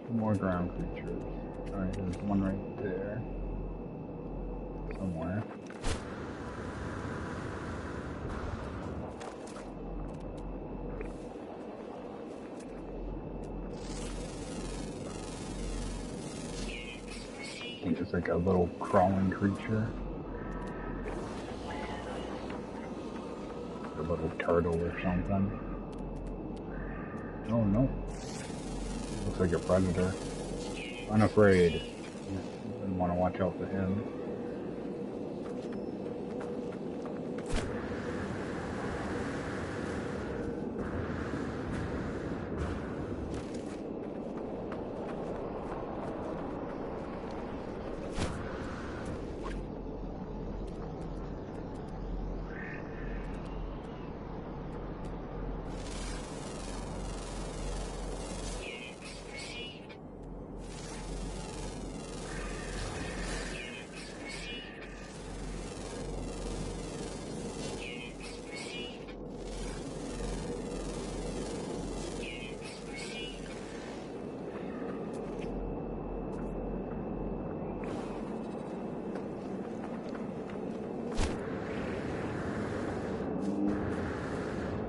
2 more ground creatures. Alright, there's one right there. Somewhere. I think it's like a little crawling creature. A little turtle or something. Oh no. Looks like a predator. Unafraid. You want to watch out for him.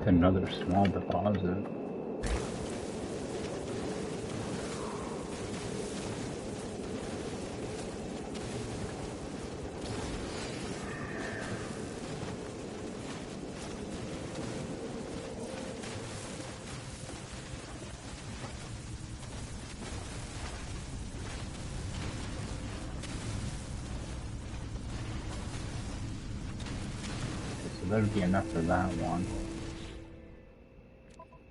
Another small deposit. So that would be enough for that one.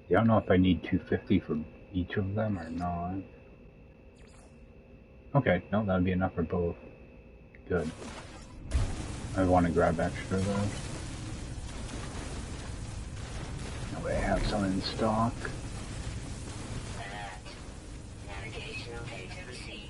I don't know if I need 250 for each of them or not. Okay, no, that would be enough for both. Good. I want to grab extra though. That way I have some in stock. Navigational data received.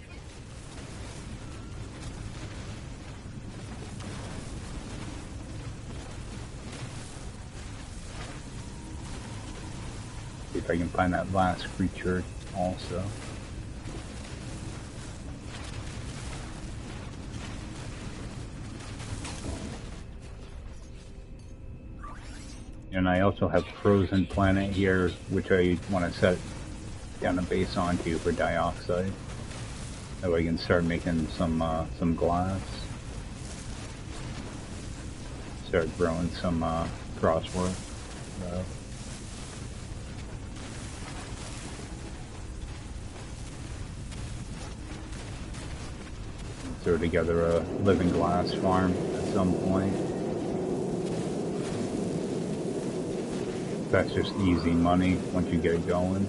See if I can find that last creature also. And I also have Frozen Planet here, which I want to set down a base onto for dioxide. That way I can start making some glass. Start growing some crosswork. Throw together a living glass farm at some point. That's just easy money once you get it going.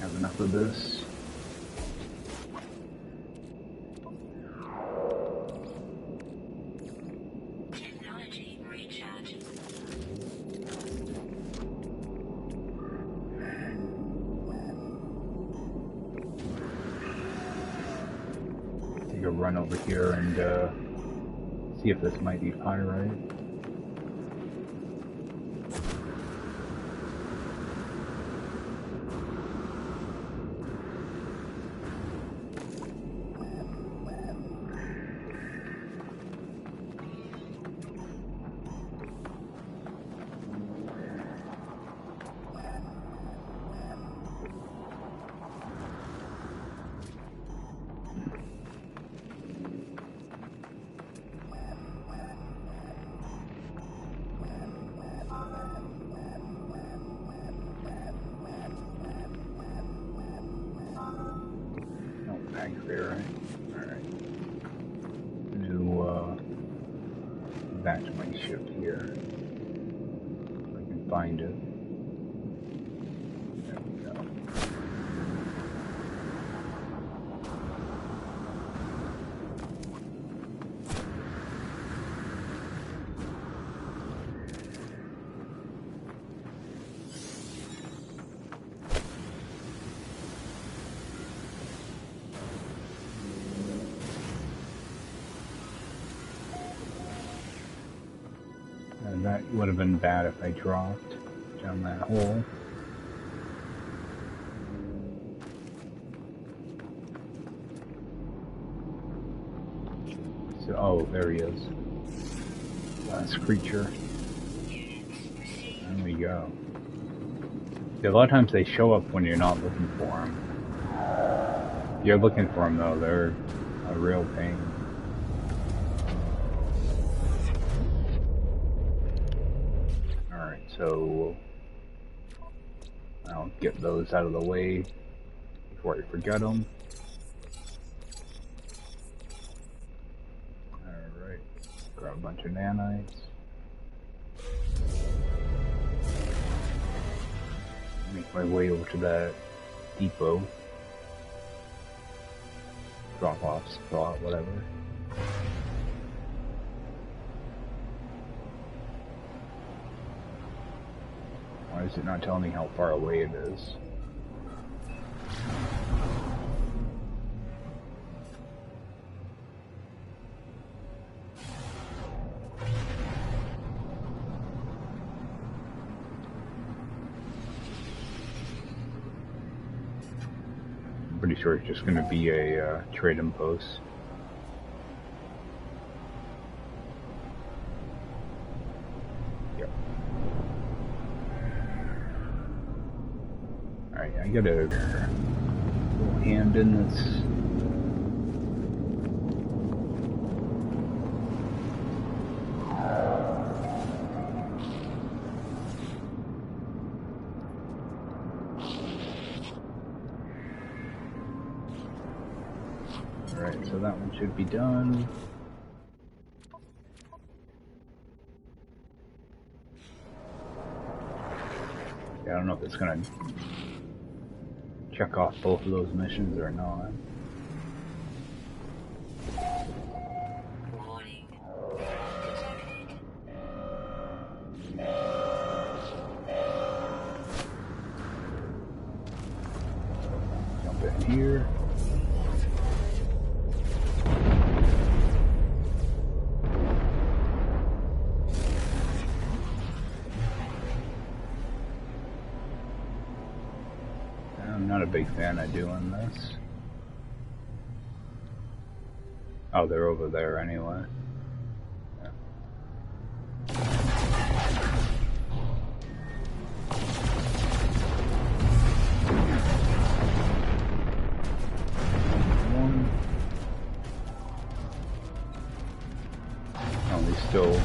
Have enough of this. Run over here and see if this might be pyrite. There, right? Alright. New, back to my ship here. If I can find it. There we go. That would have been bad if I dropped down that hole. So, oh, there he is. Last creature. There we go. Yeah, a lot of times they show up when you're not looking for them. If you're looking for them though, they're a real pain. So I'll get those out of the way before I forget them. Alright, grab a bunch of nanites. Make my way over to that depot. Drop off spot, whatever. Why is it not telling me how far away it is? I'm pretty sure it's just going to be a trading post. I got a little hand in this. Alright, so that one should be done. Yeah, I don't know if it's gonna check off both of those missions or not. Warning. Jump in here. I'm not a big fan of doing this. Oh, they're over there anyway. Yeah. One. Oh, he's still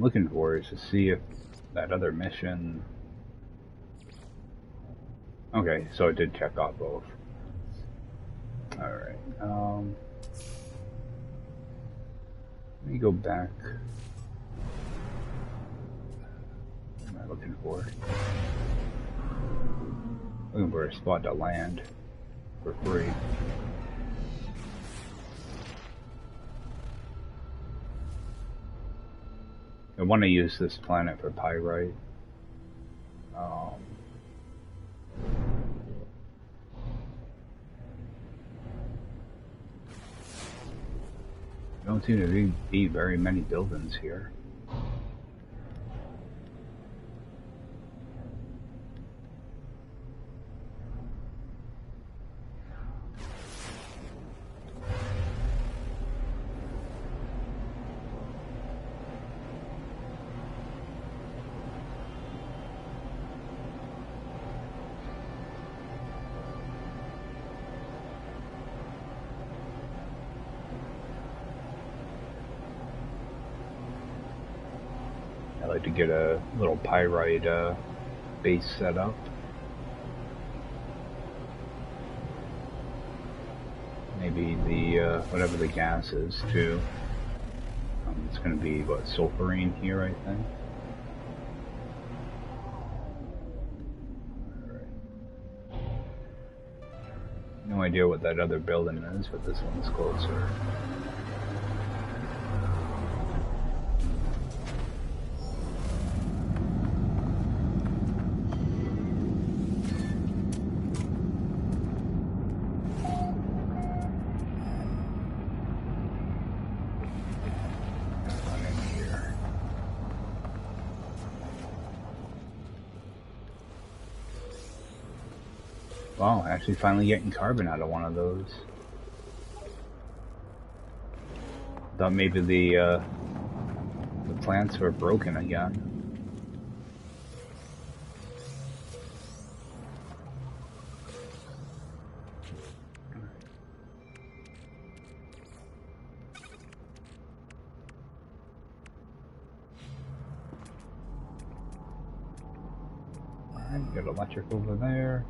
looking for is to see if that other mission... Okay, so it did check off both. Alright, let me go back. What am I looking for? Looking for a spot to land for free. I want to use this planet for pyrite. Don't seem to be very many buildings here. I like to get a little pyrite base set up. Maybe the whatever the gas is too. It's going to be what, sulfurine here, I think. All right. No idea what that other building is, but this one's closer. Wow, actually finally getting carbon out of one of those. Thought maybe the plants were broken again. Alright, got electric over there.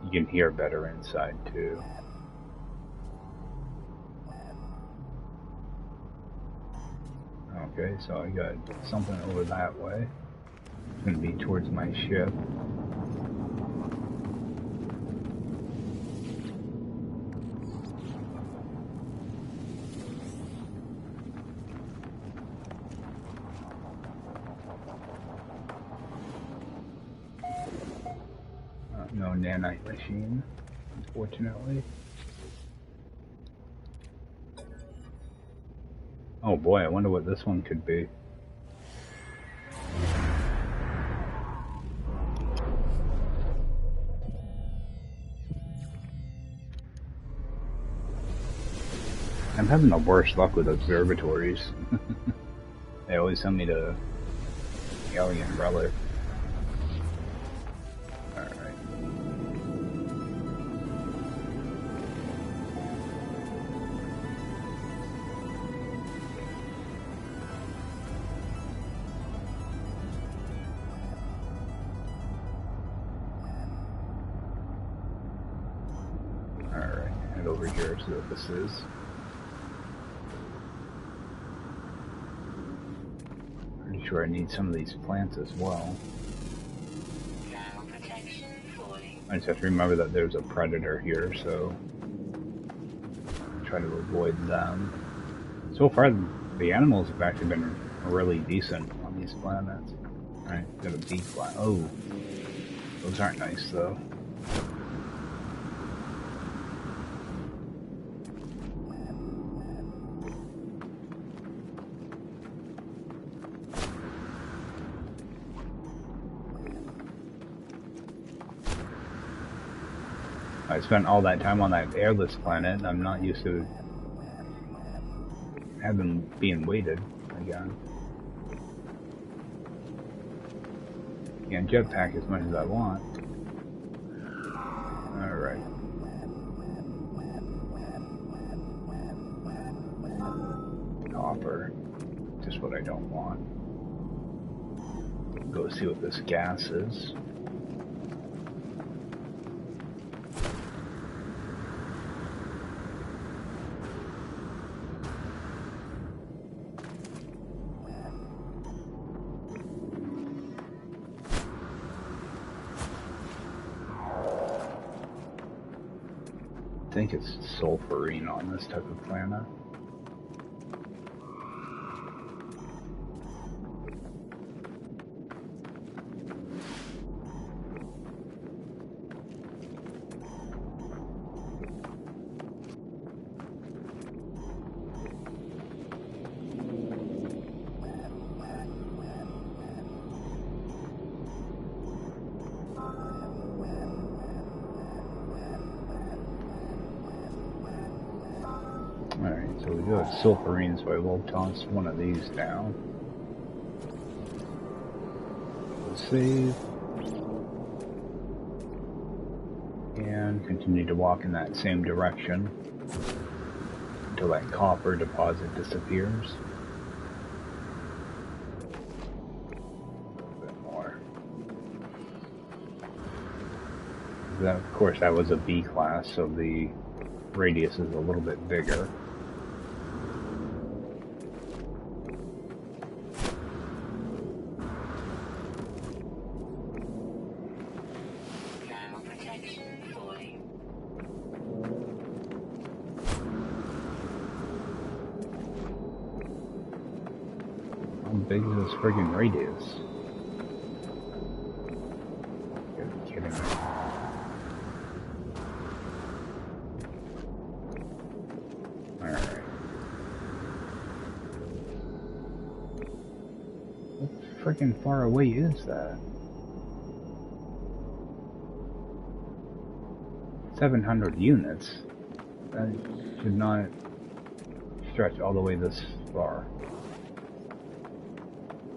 You can hear better inside too. Okay, so I got something over that way. It's going to be towards my ship. No nanite machine, unfortunately. Oh boy, I wonder what this one could be. I'm having the worst luck with observatories. They always send me to Alien Relic. Over here, see what this is. Pretty sure I need some of these plants as well. I just have to remember that there's a predator here, so try to avoid them. So far, the animals have actually been really decent on these planets. Alright, got a bee fly. Oh, those aren't nice though. I spent all that time on that airless planet, and I'm not used to having being weighted again. Can't jetpack as much as I want. Alright. copper. Just what I don't want. Go see what this gas is. I think it's sulfurine on this type of planet. Alright, so we do have sulfurine, so I will toss one of these down. We'll save. And continue to walk in that same direction until that copper deposit disappears. A little bit more. That, of course, that was a B class, so the radius is a little bit bigger. How big is this friggin' radius? You're kidding me. Alright. What friggin' far away is that? 700 units? That should not stretch all the way this far.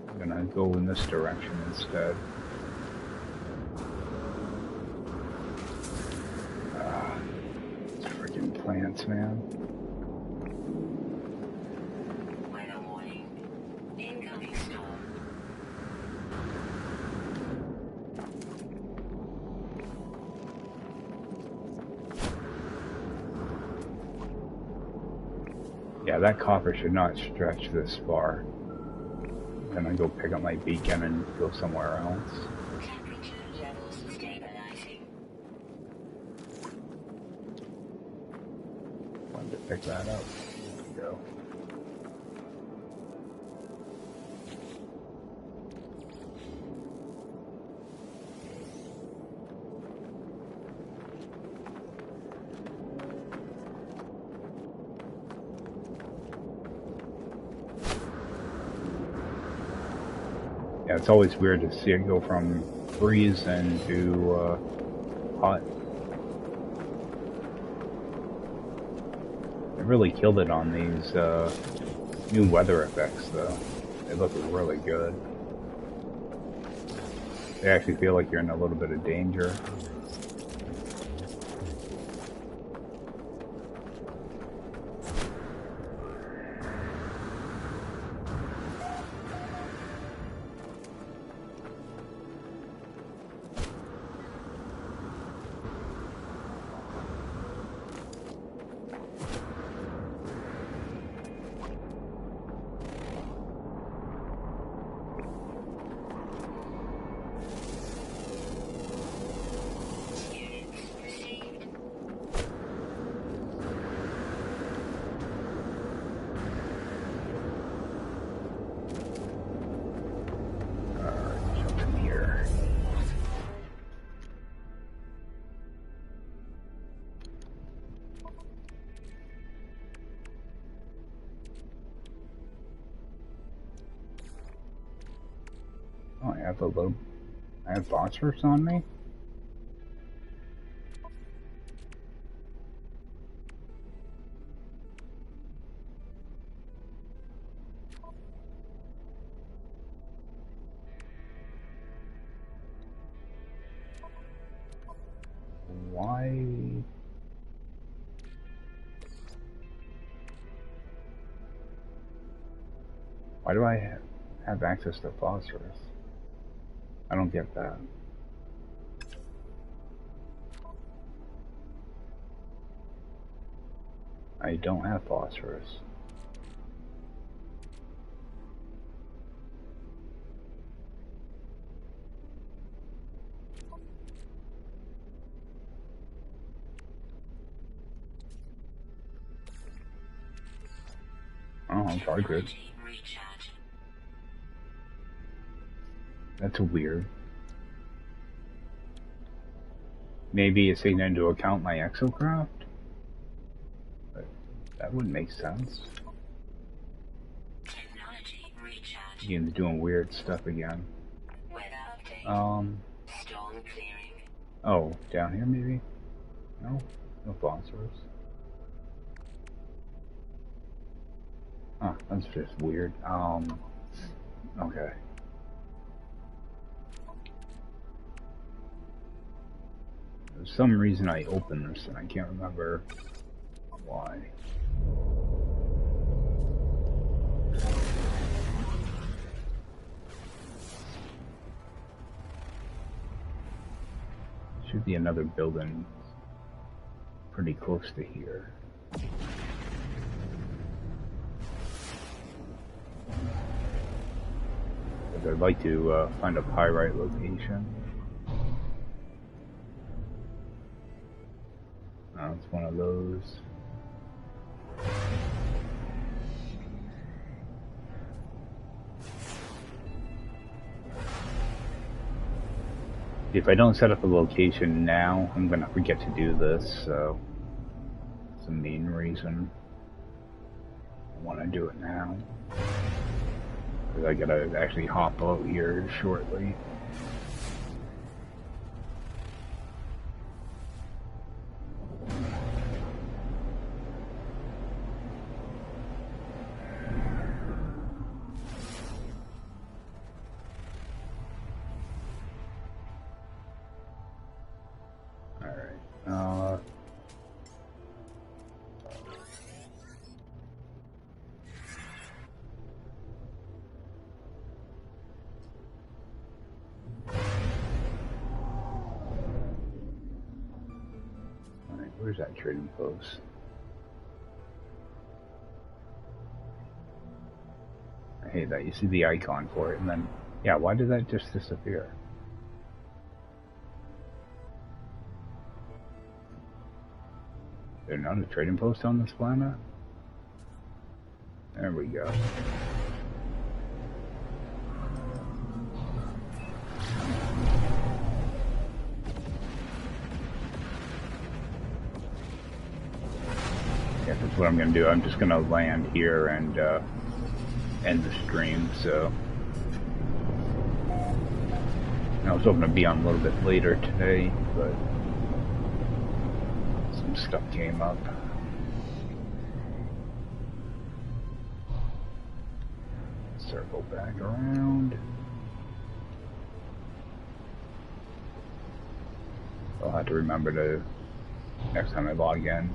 I'm gonna go in this direction instead. These freaking plants, man. Weather warning. Incoming storm. Yeah, that copper should not stretch this far. Then I go pick up my beacon and go somewhere else. Temperature levels stabilizing. Wanted to pick that up. There we go. Yeah, it's always weird to see it go from freezing to hot. They really killed it on these new weather effects, though. They look really good. They actually feel like you're in a little bit of danger. I have phosphorus on me? Why? Why do I have access to phosphorus? I don't get that. I don't have phosphorus. Oh, it's hard good. That's weird. Maybe it's taking into account my exocraft? But that wouldn't make sense. Ian's doing weird stuff again. Oh, down here maybe? No? No phosphorus. Huh, that's just weird. Okay. For some reason I opened this and I can't remember why. Should be another building pretty close to here. But I'd like to find a pyrite location. It's one of those. If I don't set up a location now, I'm gonna forget to do this, so that's the main reason I want to do it now. Because I gotta actually hop out here shortly. Where's that trading post? I hate that. You see the icon for it, and then, yeah, why did that just disappear? Is there not a trading post on this planet? There we go. That's what I'm going to do. I'm just going to land here and end the stream, so I was hoping to be on a little bit later today, but some stuff came up. Circle back around. I'll have to remember to, next time I log in,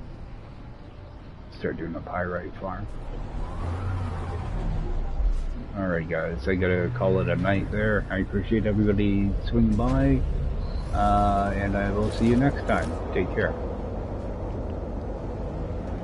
start doing a pyrite farm. Alright guys, I gotta call it a night there. I appreciate everybody swinging by, and I will see you next time. Take care.